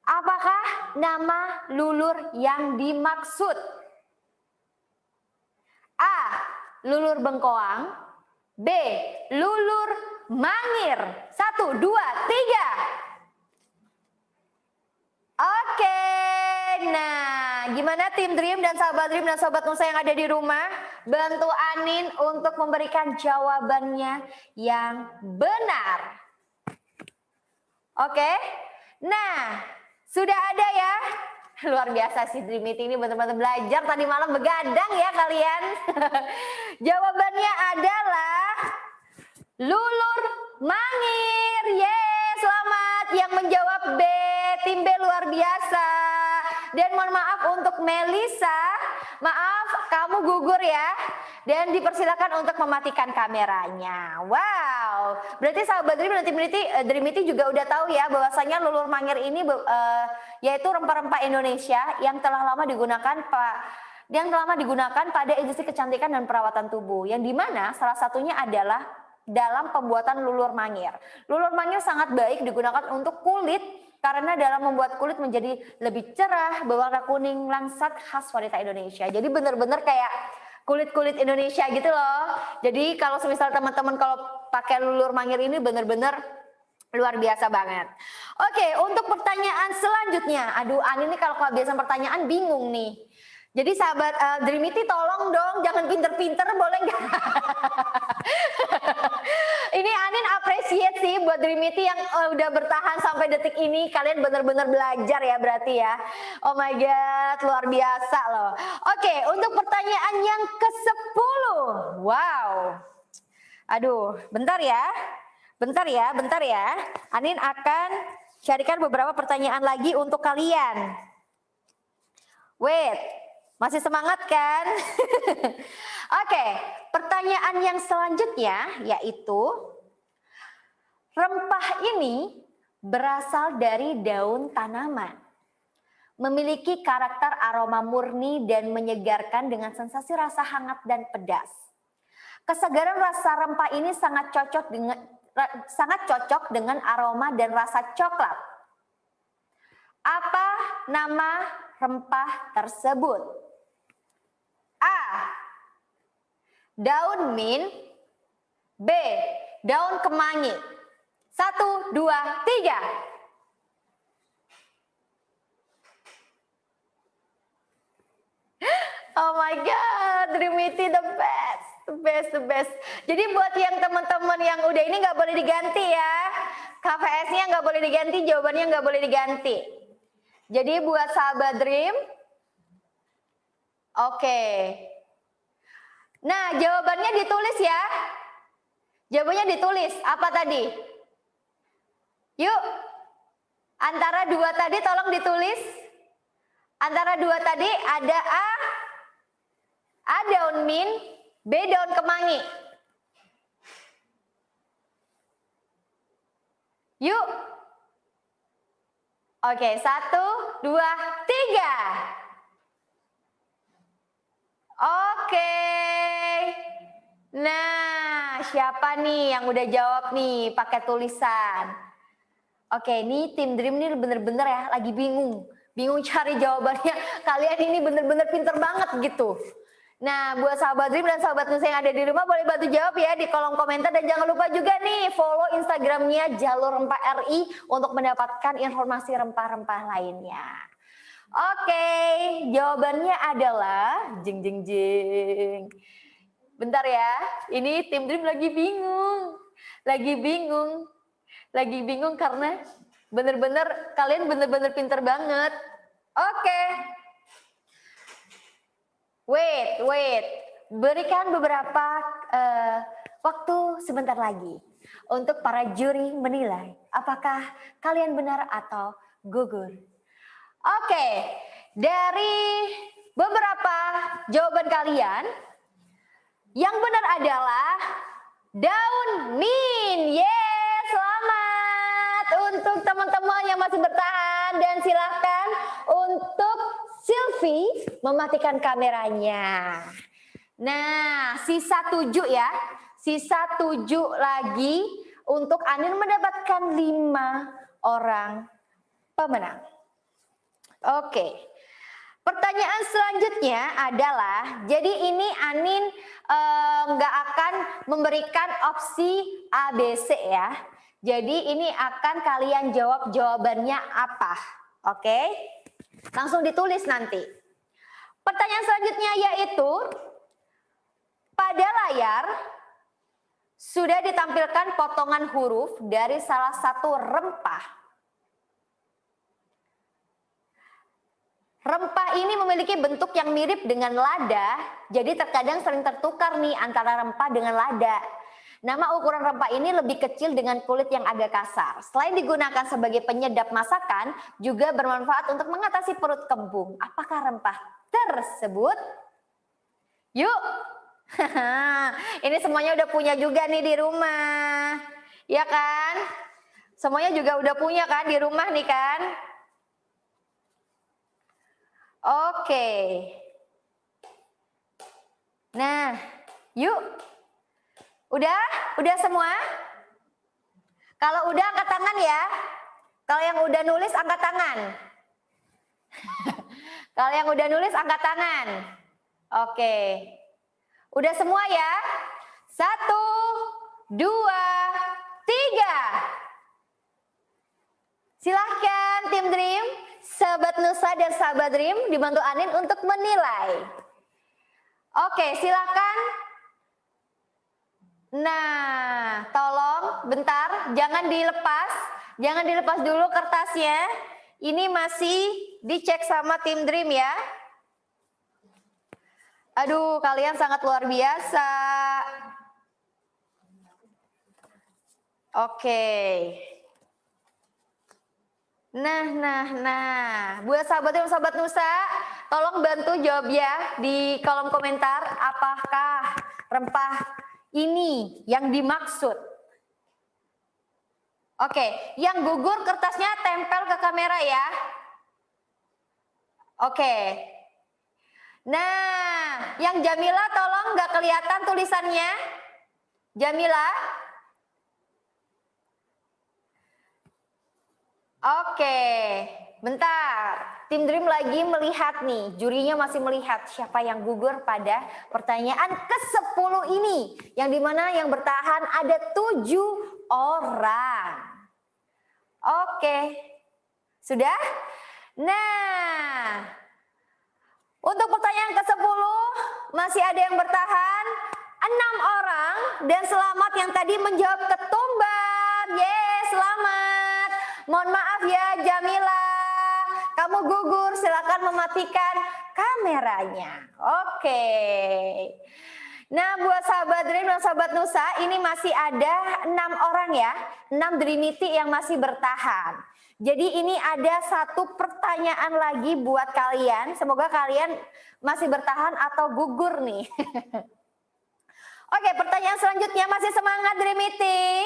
Apakah nama lulur yang dimaksud? A. Lulur bengkoang. B. Lulur mangir. 1, 2, 3. Oke. Nah, gimana tim Dream dan sahabat Dream dan sahabat Nusa yang ada di rumah? Bantu Anin untuk memberikan jawabannya yang benar. Oke. Nah, sudah ada ya. Luar biasa sih Dream Meeting ini benar-benar belajar tadi malam begadang ya kalian. Jawabannya adalah lulur mangir. Yeay, selamat. Yang menjawab B, tim B luar biasa. Dan mohon maaf untuk Melisa, maaf kamu gugur ya. Dan dipersilakan untuk mematikan kameranya. Wow, berarti sahabat Dream dan tim Dream Meeting juga udah tahu ya bahwasanya lulur mangir ini yaitu rempah-rempah Indonesia yang telah lama digunakan pada industri kecantikan dan perawatan tubuh. Yang dimana salah satunya adalah dalam pembuatan lulur mangir. Lulur mangir sangat baik digunakan untuk kulit karena dalam membuat kulit menjadi lebih cerah, berwarna kuning langsat khas wanita Indonesia. Jadi benar-benar kayak kulit-kulit Indonesia gitu loh. Jadi kalau semisal teman-teman kalau pakai lulur mangir ini benar-benar luar biasa banget. Oke, untuk pertanyaan selanjutnya. Aduh, Ani nih kalau kebiasaan pertanyaan bingung nih. Jadi sahabat Dreamity tolong dong jangan pinter-pinter boleh nggak? Ini Anin appreciate sih buat Dreamity yang udah bertahan sampai detik ini. Kalian benar-benar belajar ya berarti ya. Oh my god, luar biasa loh. Oke, untuk pertanyaan yang ke-10. Wow. Aduh, bentar ya. Bentar ya. Anin akan carikan beberapa pertanyaan lagi untuk kalian. Wait. Masih semangat kan? Oke, pertanyaan yang selanjutnya yaitu rempah ini berasal dari daun tanaman. Memiliki karakter aroma murni dan menyegarkan dengan sensasi rasa hangat dan pedas. Kesegaran rasa rempah ini sangat cocok dengan aroma dan rasa coklat. Apa nama rempah tersebut? A. Daun mint. B. Daun kemangi. 1, 2, 3. Oh my god, Dreamity the best. Jadi buat yang teman-teman yang udah ini nggak boleh diganti ya. KPS-nya nggak boleh diganti, jawabannya nggak boleh diganti. Jadi buat sahabat Dream, oke. Nah, jawabannya ditulis ya. Jawabannya ditulis. Apa tadi? Yuk. Antara dua tadi tolong ditulis. Antara dua tadi ada A daun mint, B daun kemangi. Yuk. Oke, 1, 2, 3. Oke. Nah, siapa nih yang udah jawab nih pakai tulisan? Oke, ini tim Dream nih bener-bener ya lagi bingung cari jawabannya. Kalian ini bener-bener pinter banget gitu. Nah, buat sahabat Dream dan sahabat Nusa yang ada di rumah boleh bantu jawab ya di kolom komentar dan jangan lupa juga nih follow Instagramnya Jalur Rempah RI untuk mendapatkan informasi rempah-rempah lainnya. Oke, jawabannya adalah jeng. Bentar ya, ini tim Dream lagi bingung karena kalian bener-bener pinter banget. Oke. Wait. Berikan beberapa waktu sebentar lagi. untuk para juri menilai apakah kalian benar atau gugur. Oke, dari beberapa jawaban kalian, yang benar adalah daun mint. Yes, selamat untuk teman-teman yang masih bertahan, dan silahkan untuk Sylvie mematikan kameranya. Nah, sisa 7 ya. Sisa 7 lagi untuk Anin mendapatkan 5 orang pemenang. Oke. Pertanyaan selanjutnya adalah, jadi ini Anin nggak akan memberikan opsi A, B, C ya. Jadi ini akan kalian jawab jawabannya apa. Oke. Langsung ditulis nanti. Pertanyaan selanjutnya yaitu, pada layar sudah ditampilkan potongan huruf dari salah satu rempah. Rempah ini memiliki bentuk yang mirip dengan lada, jadi terkadang sering tertukar nih antara rempah dengan lada. Nama ukuran rempah ini lebih kecil dengan kulit yang agak kasar. Selain digunakan sebagai penyedap masakan, juga bermanfaat untuk mengatasi perut kembung. Apakah rempah tersebut? Yuk! Ini semuanya udah punya juga nih di rumah, ya kan? Semuanya juga udah punya kan di rumah nih kan? Oke. Nah, yuk. Udah semua? Kalau udah angkat tangan ya. Kalau yang udah nulis angkat tangan. Kalau yang udah nulis angkat tangan. Oke. Udah semua ya? 1, 2, 3. Silahkan tim Dream, sahabat Nusa dan sahabat Dream, dibantu Anin untuk menilai. Oke, silahkan. Nah, tolong bentar, jangan dilepas dulu kertasnya. Ini masih dicek sama tim Dream ya. Aduh, kalian sangat luar biasa. Oke. Nah. Buat sahabat Nusa, tolong bantu jawab ya di kolom komentar. Apakah rempah ini yang dimaksud? Oke, yang gugur kertasnya tempel ke kamera ya. Oke. Nah, yang Jamila tolong nggak kelihatan tulisannya. Jamila. Oke, bentar. Tim Dream lagi melihat nih, jurinya masih melihat siapa yang gugur pada pertanyaan ke-10 ini. Yang dimana yang bertahan ada 7 orang. Oke, sudah? Nah, untuk pertanyaan ke-10 masih ada yang bertahan 6 orang, dan selamat yang tadi menjawab ketumbar. Yeay, selamat. Mohon maaf ya Jamila, kamu gugur, silakan mematikan kameranya. Oke. Nah, buat sahabat Dream dan sahabat Nusa, ini masih ada 6 orang ya, 6 Dreamity yang masih bertahan. Jadi ini ada 1 pertanyaan lagi buat kalian. Semoga kalian masih bertahan atau gugur nih. Oke, pertanyaan selanjutnya, masih semangat Dreamity?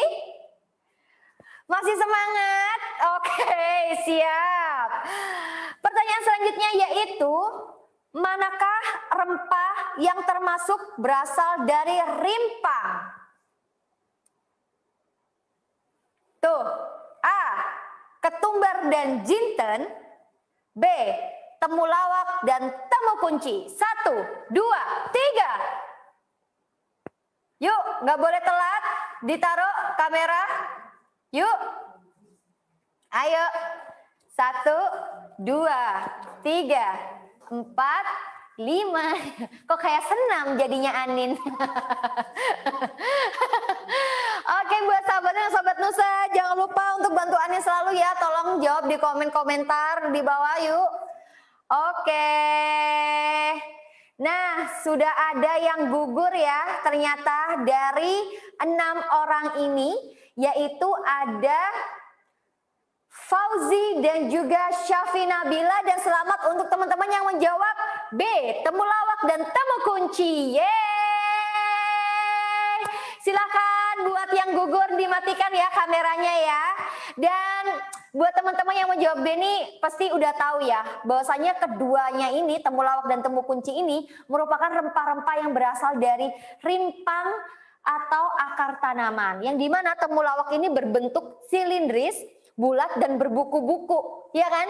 Masih semangat? Oke, siap. Pertanyaan selanjutnya yaitu, manakah rempah yang termasuk berasal dari rimpang? Tuh, A, ketumbar dan jinten. B, temulawak dan temu kunci. 1, 2, 3. Yuk, nggak boleh telat. Ditaruh kamera. Yuk. Ayo. 1, 2, 3, 4, 5. Kok kayak senam jadinya Anin. Oke, buat sahabat dan sahabat Nusa, jangan lupa untuk bantu Anin selalu ya. Tolong jawab di komentar di bawah yuk. Oke. Nah, sudah ada yang gugur ya ternyata dari 6 orang ini, yaitu ada Fauzi dan juga Syafi Nabila, dan selamat untuk teman-teman yang menjawab B, temulawak dan temu kunci. Yeay! Silakan buat yang gugur dimatikan ya kameranya ya. Dan buat teman-teman yang menjawab B ini pasti udah tahu ya bahwasanya keduanya ini, temulawak dan temu kunci ini merupakan rempah-rempah yang berasal dari rimpang atau akar tanaman, yang dimana temulawak ini berbentuk silindris, bulat dan berbuku-buku, ya kan?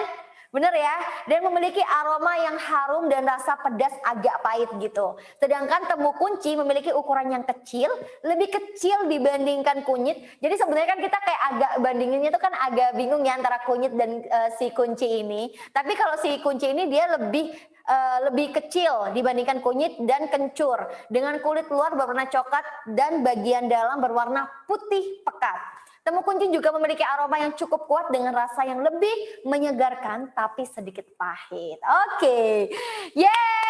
Bener ya? Dan memiliki aroma yang harum dan rasa pedas agak pahit gitu. Sedangkan temu kunci memiliki ukuran yang kecil, lebih kecil dibandingkan kunyit. Jadi sebenarnya kan kita kayak agak bandinginnya itu kan agak bingung ya antara kunyit dan si kunci ini. Tapi kalau si kunci ini dia lebih kecil dibandingkan kunyit dan kencur, dengan kulit luar berwarna coklat dan bagian dalam berwarna putih pekat. Temu kunci juga memiliki aroma yang cukup kuat dengan rasa yang lebih menyegarkan tapi sedikit pahit. Oke,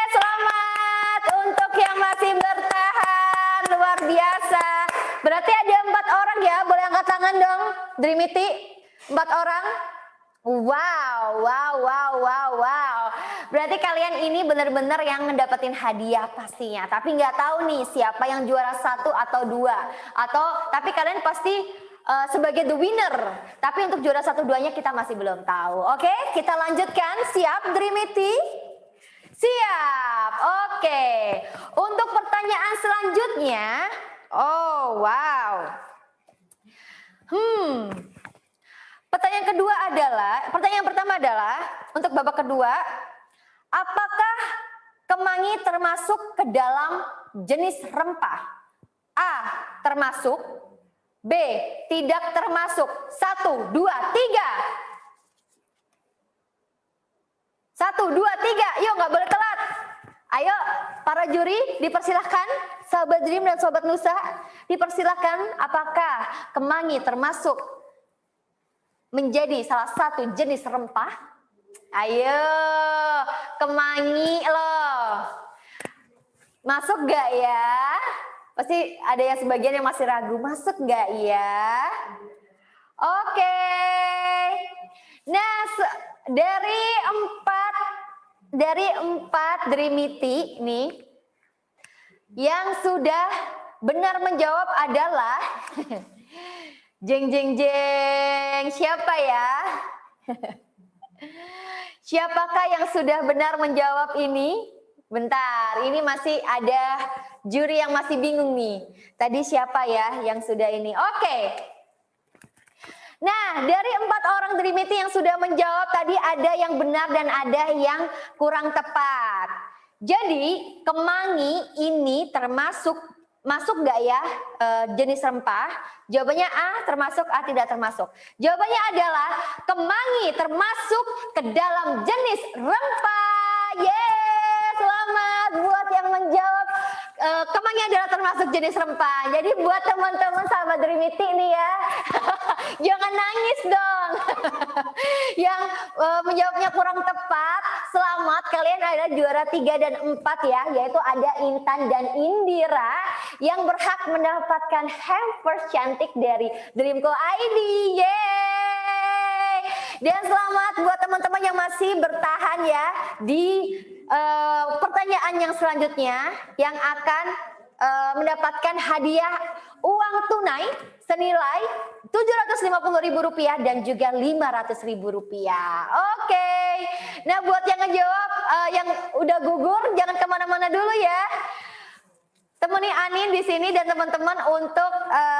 selamat untuk yang masih bertahan, luar biasa. Berarti ada 4 orang ya, boleh angkat tangan dong, Dreamity, 4 orang. Wow. Berarti kalian ini benar-benar yang ngedapetin hadiah pastinya. Tapi nggak tahu nih siapa yang juara 1 atau 2. Tapi kalian pasti sebagai the winner. Tapi untuk juara 1-2-nya kita masih belum tahu. Oke, kita lanjutkan. Siap Dreamity? Siap. Oke. Untuk pertanyaan selanjutnya. Oh, wow. Pertanyaan pertama adalah untuk babak kedua, apakah kemangi termasuk ke dalam jenis rempah? A, termasuk. B, tidak termasuk. 1, 2, 3. 1, 2, 3. Yuk, nggak boleh telat. Ayo, para juri dipersilahkan. Sahabat Dream dan Sobat Nusa dipersilahkan, apakah kemangi termasuk menjadi salah satu jenis rempah? Ayo, kemangi loh. Masuk gak ya? Pasti ada yang sebagian yang masih ragu, masuk gak ya? Oke. Nah, dari empat Dreamity nih, yang sudah benar menjawab adalah jeng. Siapa ya? Siapakah yang sudah benar menjawab ini? Bentar, ini masih ada juri yang masih bingung nih. Tadi siapa ya yang sudah ini? Oke. Nah, dari 4 orang Dreamity yang sudah menjawab tadi ada yang benar dan ada yang kurang tepat. Jadi, kemangi ini masuk nggak ya jenis rempah? Jawabannya A, termasuk, A, tidak termasuk. Jawabannya adalah kemangi termasuk ke dalam jenis rempah. Yeay, selamat buat yang menjawab. Kemangi adalah termasuk jenis rempah. Jadi buat teman-teman sahabat Dreamity nih ya, jangan nangis dong. Yang menjawabnya kurang tepat, selamat, kalian adalah juara 3 dan 4 ya, yaitu ada Intan dan Indira yang berhak mendapatkan hampers cantik dari Dreamco ID. Yeay! Dan selamat buat teman-teman yang masih bertahan ya di pertanyaan yang selanjutnya, yang akan mendapatkan hadiah uang tunai senilai Rp750.000 dan juga Rp500.000. Oke. Nah, buat yang ngejawab yang udah gugur jangan kemana-mana dulu ya. Temani Anin di sini dan teman-teman untuk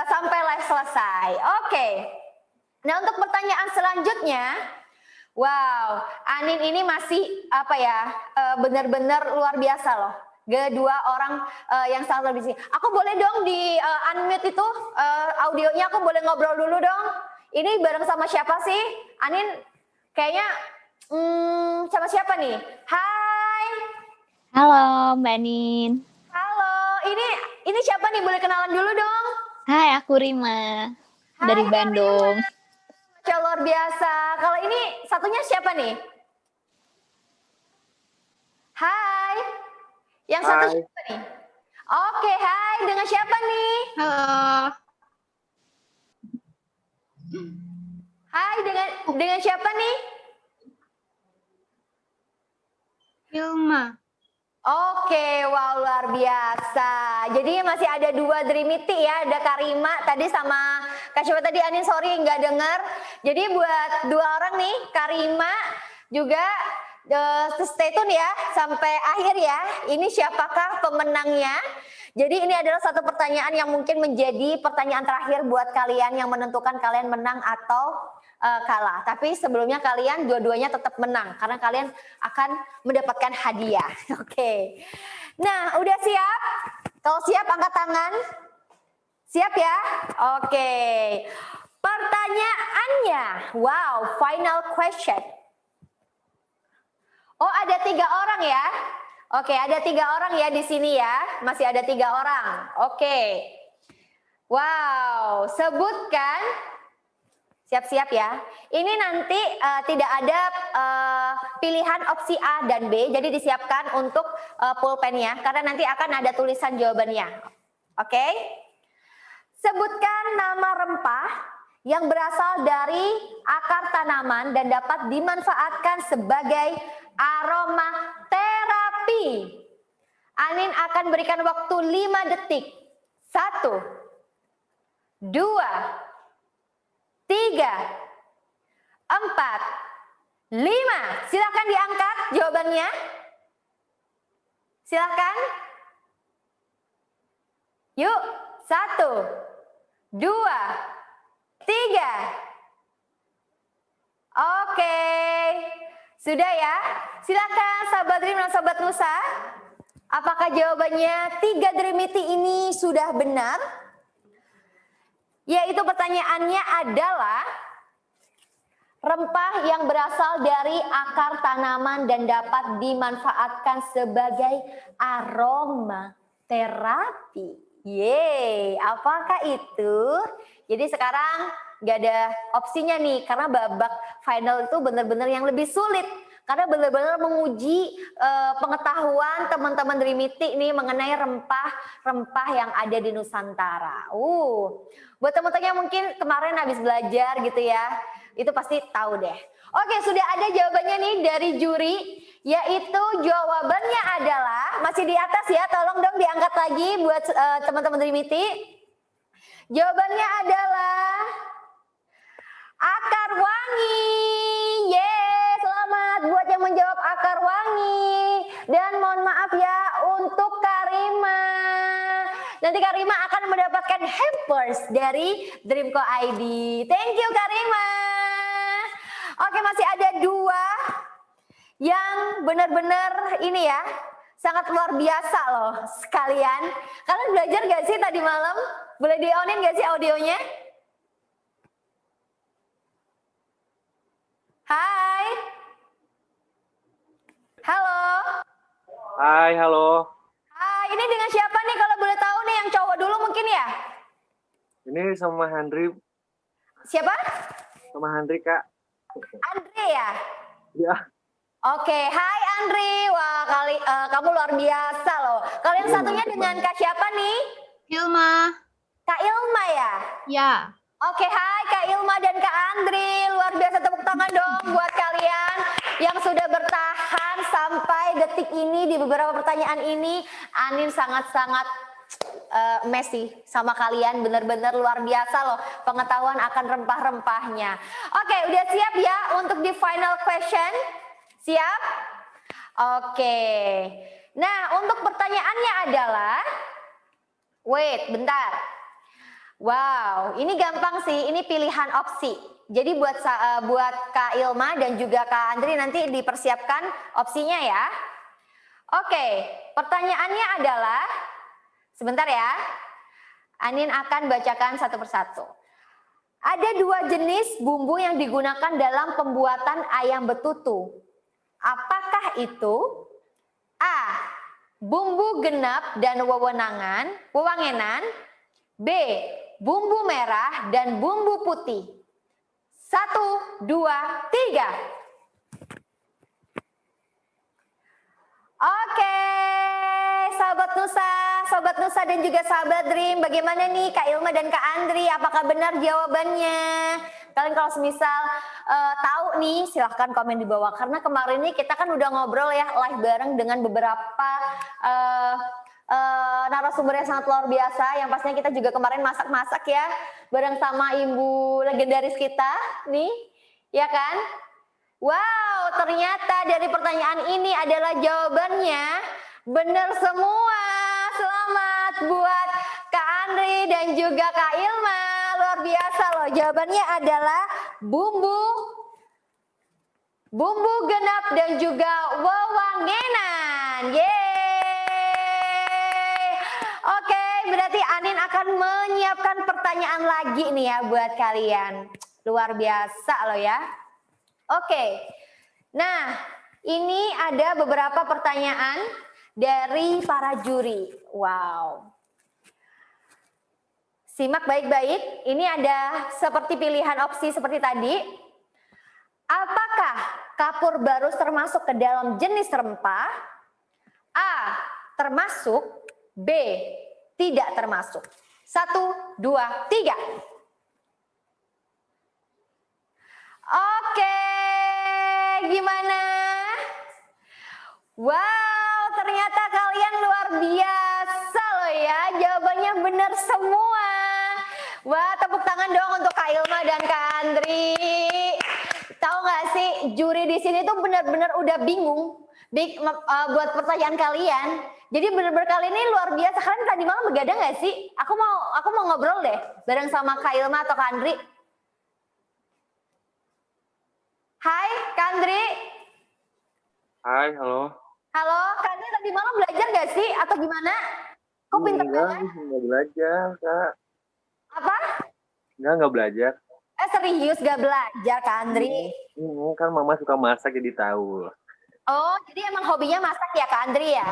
sampai live selesai. Oke. Nah, untuk pertanyaan selanjutnya, wow, Anin ini masih benar-benar luar biasa loh. Kedua orang yang sangat lebih sini. Aku boleh dong di unmute itu audionya, aku boleh ngobrol dulu dong. Ini bareng sama siapa sih? Anin kayaknya sama siapa nih? Hai. Halo Mbak Nin. Halo, ini siapa nih? Boleh kenalan dulu dong? Hai, aku Rima dari Bandung. Masya luar biasa. Kalau ini satunya siapa nih? Hai. Yang satu Hai. siapa nih? Oke, hai. Dengan siapa nih? Halo. Hai, dengan siapa nih? Hilma. Oke, wow luar biasa. Jadi masih ada 2 Dreamity ya, ada Karima tadi sama Kak siapa tadi Anin, sorry nggak dengar. Jadi buat 2 orang nih, Karima juga stay tune ya sampai akhir ya. Ini siapakah pemenangnya? Jadi ini adalah satu pertanyaan yang mungkin menjadi pertanyaan terakhir buat kalian yang menentukan kalian menang atau kalah. Tapi sebelumnya kalian dua-duanya tetap menang karena kalian akan mendapatkan hadiah. Oke. Nah, udah siap? Kalau siap angkat tangan. Siap ya? Oke. Pertanyaannya, wow, final question. Oh, ada 3 orang ya? Oke, ada 3 orang ya di sini ya. Masih ada 3 orang. Oke. Wow, sebutkan. Siap-siap ya. Ini nanti tidak ada pilihan opsi A dan B. Jadi disiapkan untuk pulpen ya. Karena nanti akan ada tulisan jawabannya. Oke. Sebutkan nama rempah yang berasal dari akar tanaman dan dapat dimanfaatkan sebagai aromaterapi. Anin akan berikan waktu 5 detik. 1, 2, 3, 4, 5. Silakan diangkat jawabannya. Silakan. Yuk, 1, 2, 3. Oke. Sudah ya? Silakan sahabat Dream dan sahabat Nusa. Apakah jawabannya 3 Dreamity ini sudah benar? Yaitu pertanyaannya adalah rempah yang berasal dari akar tanaman dan dapat dimanfaatkan sebagai aromaterapi. Yeay, apakah itu? Jadi sekarang nggak ada opsinya nih, karena babak final itu benar-benar yang lebih sulit. Karena benar-benar menguji pengetahuan teman-teman Dreamity nih mengenai rempah-rempah yang ada di Nusantara. Buat teman-teman yang mungkin kemarin habis belajar gitu ya, itu pasti tahu deh. Oke, sudah ada jawabannya nih dari juri, yaitu jawabannya adalah masih di atas ya, tolong dong diangkat lagi buat teman-teman Dreamity. Jawabannya adalah akar wangi. Yeay, selamat buat yang menjawab akar wangi. Dan mohon maaf ya untuk Karima. Nanti Karima akan mendapatkan hampers dari Dreamco ID. Thank you Karima. Oke, masih ada 2 yang benar-benar ini ya, sangat luar biasa loh sekalian. Kalian belajar gak sih tadi malam? Boleh di-on-in gak sih audionya? Hai. Halo. Hai, halo. Hai, ini dengan siapa nih kalau boleh tahu nih, yang cowok dulu mungkin ya? Ini sama Handri, Siapa? Kak. Andre ya? Ya. Oke, hai Andre. Wah, kamu luar biasa loh. Kalau yang satunya dengan Kak siapa nih? Hilma. Kak Ilma ya? Ya. Oke, hai Kak Ilma dan Kak Andri. Luar biasa, tepuk tangan dong buat kalian yang sudah bertahan sampai detik ini di beberapa pertanyaan ini. Anin sangat-sangat Messi sama kalian, benar-benar luar biasa loh pengetahuan akan rempah-rempahnya. Oke, udah siap ya untuk di final question? Siap? Oke. Nah, untuk pertanyaannya adalah, wait, bentar. Wow, ini gampang sih, ini pilihan opsi. Jadi buat Kak Ilma dan juga Kak Andri nanti dipersiapkan opsinya ya. Oke, pertanyaannya adalah, sebentar ya, Anin akan bacakan satu persatu. Ada 2 jenis bumbu yang digunakan dalam pembuatan ayam betutu. Apakah itu? A. Bumbu genep dan wewangenan. B. Bumbu merah dan bumbu putih. 1, 2, 3. Oke, sahabat Nusa, sobat Nusa dan juga sahabat Dream, bagaimana nih Kak Ilma dan Kak Andri? Apakah benar jawabannya? Kalian kalau semisal tahu nih, silahkan komen di bawah. Karena kemarin ini kita kan udah ngobrol ya live bareng dengan beberapa narasumber yang sangat luar biasa. Yang pastinya kita juga kemarin masak-masak ya, bareng sama ibu legendaris kita nih, ya kan? Wow, ternyata dari pertanyaan ini adalah jawabannya benar semua. Selamat buat Kak Andri dan juga Kak Ilma. Luar biasa loh. Jawabannya adalah bumbu genap dan juga wewangenan. Yeay. Oke, berarti Anin akan menyiapkan pertanyaan lagi nih ya buat kalian. Luar biasa loh ya. Oke, nah ini ada beberapa pertanyaan dari para juri. Wow. Simak baik-baik, ini ada seperti pilihan opsi seperti tadi. Apakah kapur barus termasuk ke dalam jenis rempah? A, termasuk. B, tidak termasuk. 1, 2, 3. Oke, gimana? Wow, ternyata kalian luar biasa loh ya. Jawabannya benar semua. Wah, tepuk tangan dong untuk Kak Ilma dan Kak Andri. Tahu nggak sih, juri di sini tuh benar-benar udah bingung buat pertanyaan kalian. Jadi benar-benar kali ini luar biasa. Kalian tadi malam begadang nggak sih? Aku mau ngobrol deh bareng sama Kak Ilma atau Kak Andri. Hai, Kak Andri. Hai, halo. Halo, Kak Andri tadi malam belajar gak sih? Atau gimana? Kok pinter banget? Enggak belajar, Kak. Apa? Enggak belajar. Serius gak belajar, Kak Andri? Kan mama suka masak jadi tahu. Oh, jadi emang hobinya masak ya, Kak Andri ya?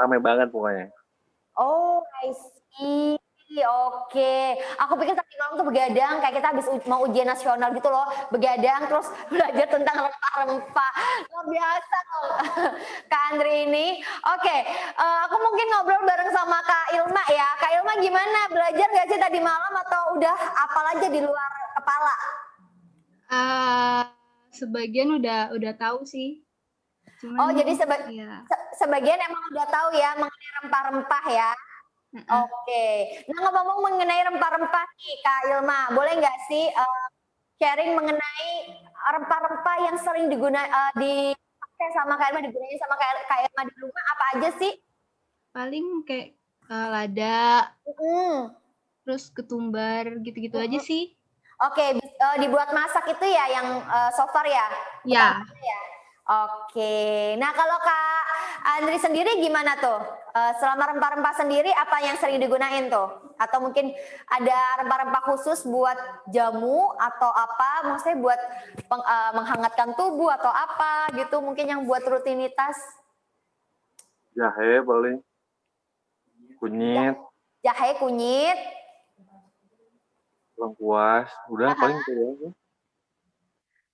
Rame banget pokoknya. Oh, I see. Oke. Aku pikir tadi malam tuh begadang, kayak kita habis mau ujian nasional gitu loh. Begadang, terus belajar tentang rempah-rempah. Luar biasa loh, Kak Andri ini. Oke, aku mungkin ngobrol bareng sama Kak Ilma ya. Kak Ilma gimana? Belajar gak sih tadi malam atau udah hafal aja di luar kepala? Sebagian udah tahu sih. Cuman, jadi ya. sebagian emang udah tahu ya mengenai rempah-rempah ya. Oke. Nah, ngomong mengenai rempah-rempah nih Kak Ilma, boleh nggak sih sharing mengenai rempah-rempah yang sering dipakai sama Kak Ilma, digunakan sama Kak Ilma di rumah apa aja sih? Paling kayak lada, terus ketumbar gitu-gitu aja sih. Oke, dibuat masak itu ya yang so far ya? Ya. Oke, nah kalau Kak Andri sendiri gimana tuh? Selama rempah-rempah sendiri apa yang sering digunain tuh? Atau mungkin ada rempah-rempah khusus buat jamu atau apa? Maksudnya buat menghangatkan tubuh atau apa gitu? Mungkin yang buat rutinitas? Jahe paling. Kunyit. Jahe, kunyit. Lengkuas. Udah paling itu aja.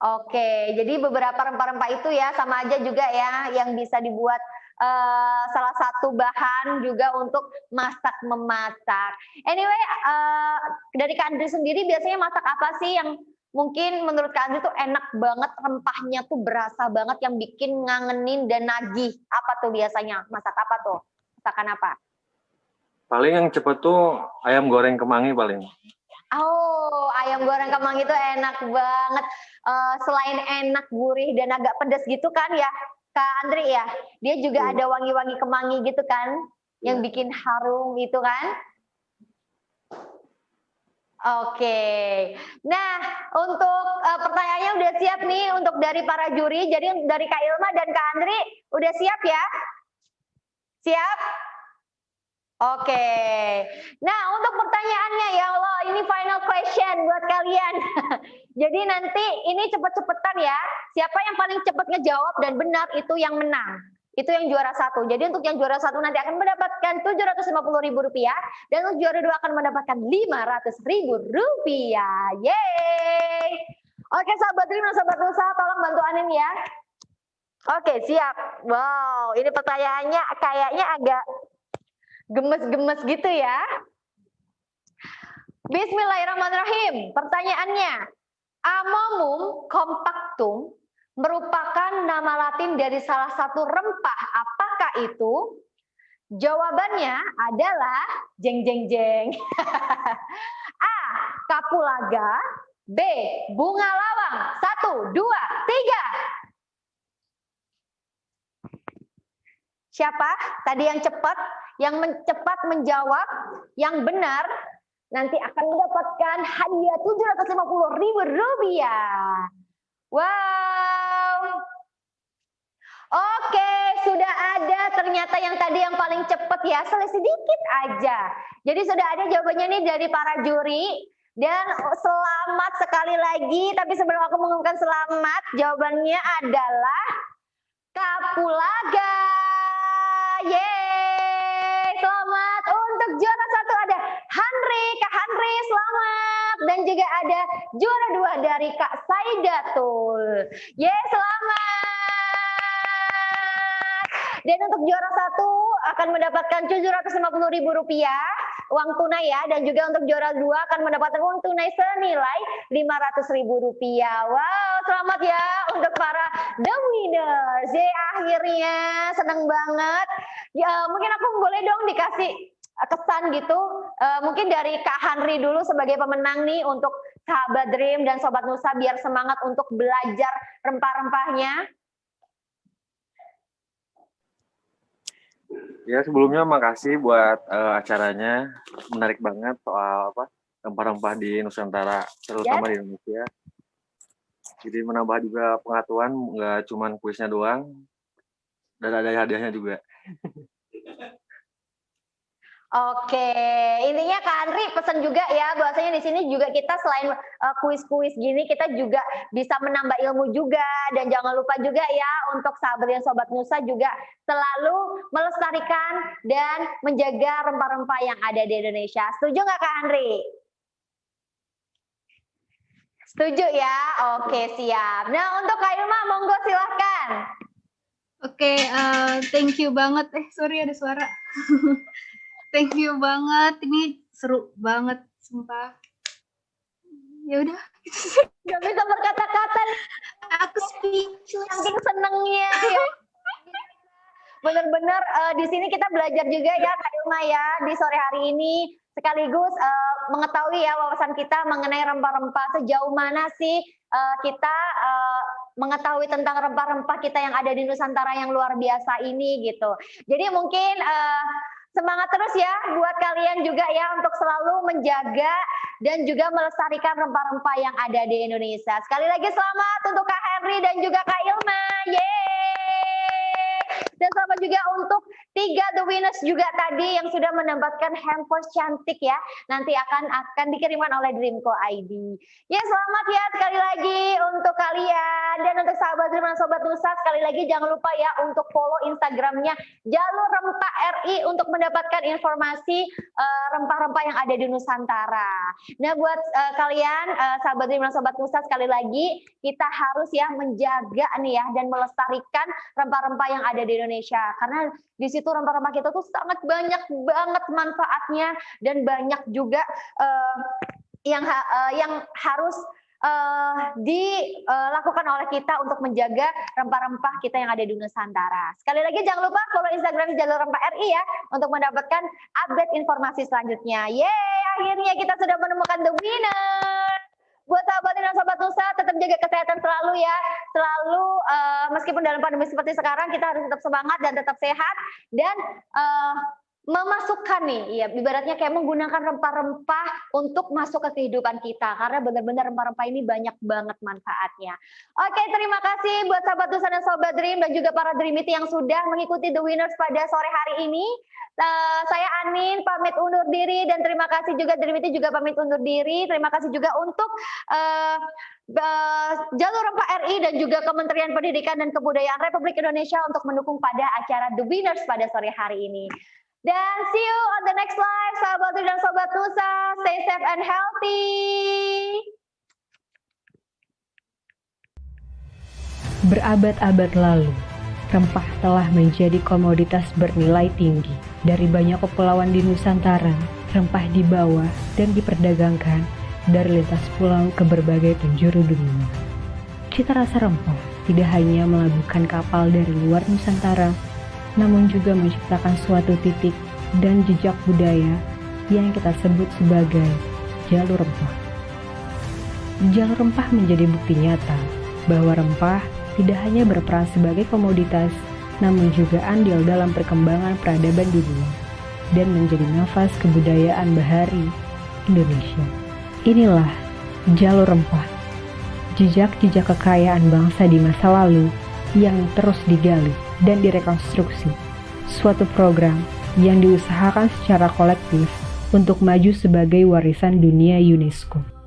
Oke, jadi beberapa rempah-rempah itu ya sama aja juga ya yang bisa dibuat salah satu bahan juga untuk masak-memasak. Anyway, dari Kak Andri sendiri biasanya masak apa sih yang mungkin menurut Kak Andri tuh enak banget, rempahnya tuh berasa banget yang bikin ngangenin dan nagih? Apa tuh biasanya? Masak apa tuh? Masakan apa? Paling yang cepet tuh ayam goreng kemangi paling. Oh, ayam goreng kemangi itu enak banget. Selain enak, gurih, dan agak pedas gitu kan ya, Kak Andri ya? Dia juga ada wangi-wangi kemangi gitu kan, yang bikin harum gitu kan? Oke. Nah, untuk pertanyaannya udah siap nih untuk dari para juri. Jadi dari Kak Ilma dan Kak Andri udah siap ya? Siap? Oke. Nah, untuk pertanyaannya ya Allah, ini final question buat kalian. Jadi nanti ini cepet-cepetan ya. Siapa yang paling cepat ngejawab dan benar itu yang menang. Itu yang juara satu. Jadi untuk yang juara satu nanti akan mendapatkan Rp750.000 dan untuk juara dua akan mendapatkan Rp500.000. Yeay. Oke, sahabat Dream dan sahabat Nusa, tolong bantu Anin ya. Oke, siap. Wow, ini pertanyaannya kayaknya agak gemes-gemes gitu ya. Bismillahirrahmanirrahim. Pertanyaannya, Amomum compactum merupakan nama Latin dari salah satu rempah. Apakah itu? Jawabannya adalah jeng jeng jeng. A. Kapulaga. B. Bunga lawang. 1, 2, 3. Siapa? Tadi yang cepat, cepat menjawab, yang benar nanti akan mendapatkan hadiah Rp750.000. Wow. Oke, sudah ada ternyata yang tadi yang paling cepat ya, sedikit aja. Jadi sudah ada jawabannya nih dari para juri. Dan selamat sekali lagi, tapi sebelum aku mengumumkan selamat, jawabannya adalah kapulaga. Yeay, selamat. Untuk juara 1 ada Henry, Kak Henry selamat. Dan juga ada juara 2 dari Kak Saidatul. Yeay, selamat. Dan untuk juara 1 akan mendapatkan Rp750.000 uang tunai ya, dan juga untuk juara 2 akan mendapatkan uang tunai senilai Rp500.000. Wow, selamat ya untuk para the winners. Akhirnya senang banget. Ya, mungkin aku boleh dong dikasih kesan gitu, mungkin dari Kak Henry dulu sebagai pemenang nih untuk Sahabat Dream dan Sobat Nusa biar semangat untuk belajar rempah-rempahnya. Ya sebelumnya makasih buat acaranya, menarik banget soal rempah-rempah di Nusantara, terutama di Indonesia. Jadi menambah juga pengetahuan, nggak cuma kuisnya doang, dan ada hadiahnya juga. Oke, intinya Kak Andri pesan juga ya, bahwasanya di sini juga kita selain kuis-kuis gini, kita juga bisa menambah ilmu juga, dan jangan lupa juga ya untuk sahabat dan sobat Nusa juga selalu melestarikan dan menjaga rempah-rempah yang ada di Indonesia. Setuju nggak Kak Andri? Setuju ya? Oke, siap. Nah, untuk Kak Ilma, monggo silahkan. Oke, thank you banget. Sorry ada suara. Thank you banget. Ini seru banget, sumpah. Ya udah. Gak bisa berkata-kata. Aku speechless. Saking senengnya. Ya. Bener-bener di sini kita belajar juga ya, Kak Ilma ya, di sore hari ini. Sekaligus mengetahui ya wawasan kita mengenai rempah-rempah, sejauh mana sih kita mengetahui tentang rempah-rempah kita yang ada di Nusantara yang luar biasa ini gitu. Jadi mungkin semangat terus ya buat kalian juga ya untuk selalu menjaga dan juga melestarikan rempah-rempah yang ada di Indonesia. Sekali lagi selamat untuk Kak Henry dan juga Kak Ilma. Yeay! Dan selamat juga untuk 3 the winners juga tadi yang sudah mendapatkan handphone cantik ya. Nanti akan dikirimkan oleh Dreamco ID. Ya selamat ya sekali lagi untuk kalian. Dan untuk sahabat Dream dan Sobat Nusa, sekali lagi jangan lupa ya untuk follow Instagramnya Jalur Rempah RI untuk mendapatkan informasi rempah-rempah yang ada di Nusantara. Nah buat kalian sahabat Dream dan Sobat Nusa, sekali lagi kita harus ya menjaga nih ya dan melestarikan rempah-rempah yang ada di Indonesia, karena di situ rempah-rempah kita tuh sangat banyak banget manfaatnya dan banyak juga yang harus dilakukan oleh kita untuk menjaga rempah-rempah kita yang ada di Nusantara. Sekali lagi jangan lupa follow Instagram Jalur Rempah RI ya untuk mendapatkan update informasi selanjutnya. Yeay, akhirnya kita sudah menemukan the winner. Buat sahabat dan sobat Nusa, tetap jaga kesehatan selalu ya. Selalu meskipun dalam pandemi seperti sekarang, kita harus tetap semangat dan tetap sehat. Dan memasukkan nih, ya ibaratnya kayak menggunakan rempah-rempah untuk masuk ke kehidupan kita. Karena benar-benar rempah-rempah ini banyak banget manfaatnya. Oke, terima kasih buat sahabat Nusa dan Sobat Dream dan juga para Dreamity yang sudah mengikuti The Winners pada sore hari ini. Saya Anin pamit undur diri dan terima kasih juga Dreamity juga pamit undur diri. Terima kasih juga untuk Jalur Rempah RI dan juga Kementerian Pendidikan dan Kebudayaan Republik Indonesia untuk mendukung pada acara The Winners pada sore hari ini. Dan see you on the next live, sahabat dan sobat Nusa. Stay safe and healthy. Berabad-abad lalu, rempah telah menjadi komoditas bernilai tinggi. Dari banyak kepulauan di Nusantara, rempah dibawa dan diperdagangkan dari lintas pulau ke berbagai penjuru dunia. Cita rasa rempah tidak hanya melabuhkan kapal dari luar Nusantara, namun juga menciptakan suatu titik dan jejak budaya yang kita sebut sebagai jalur rempah. Jalur rempah menjadi bukti nyata bahwa rempah tidak hanya berperan sebagai komoditas, namun juga andil dalam perkembangan peradaban dunia dan menjadi nafas kebudayaan bahari Indonesia. Inilah jalur rempah, jejak-jejak kekayaan bangsa di masa lalu yang terus digali dan direkonstruksi. Suatu program yang diusahakan secara kolektif untuk maju sebagai warisan dunia UNESCO.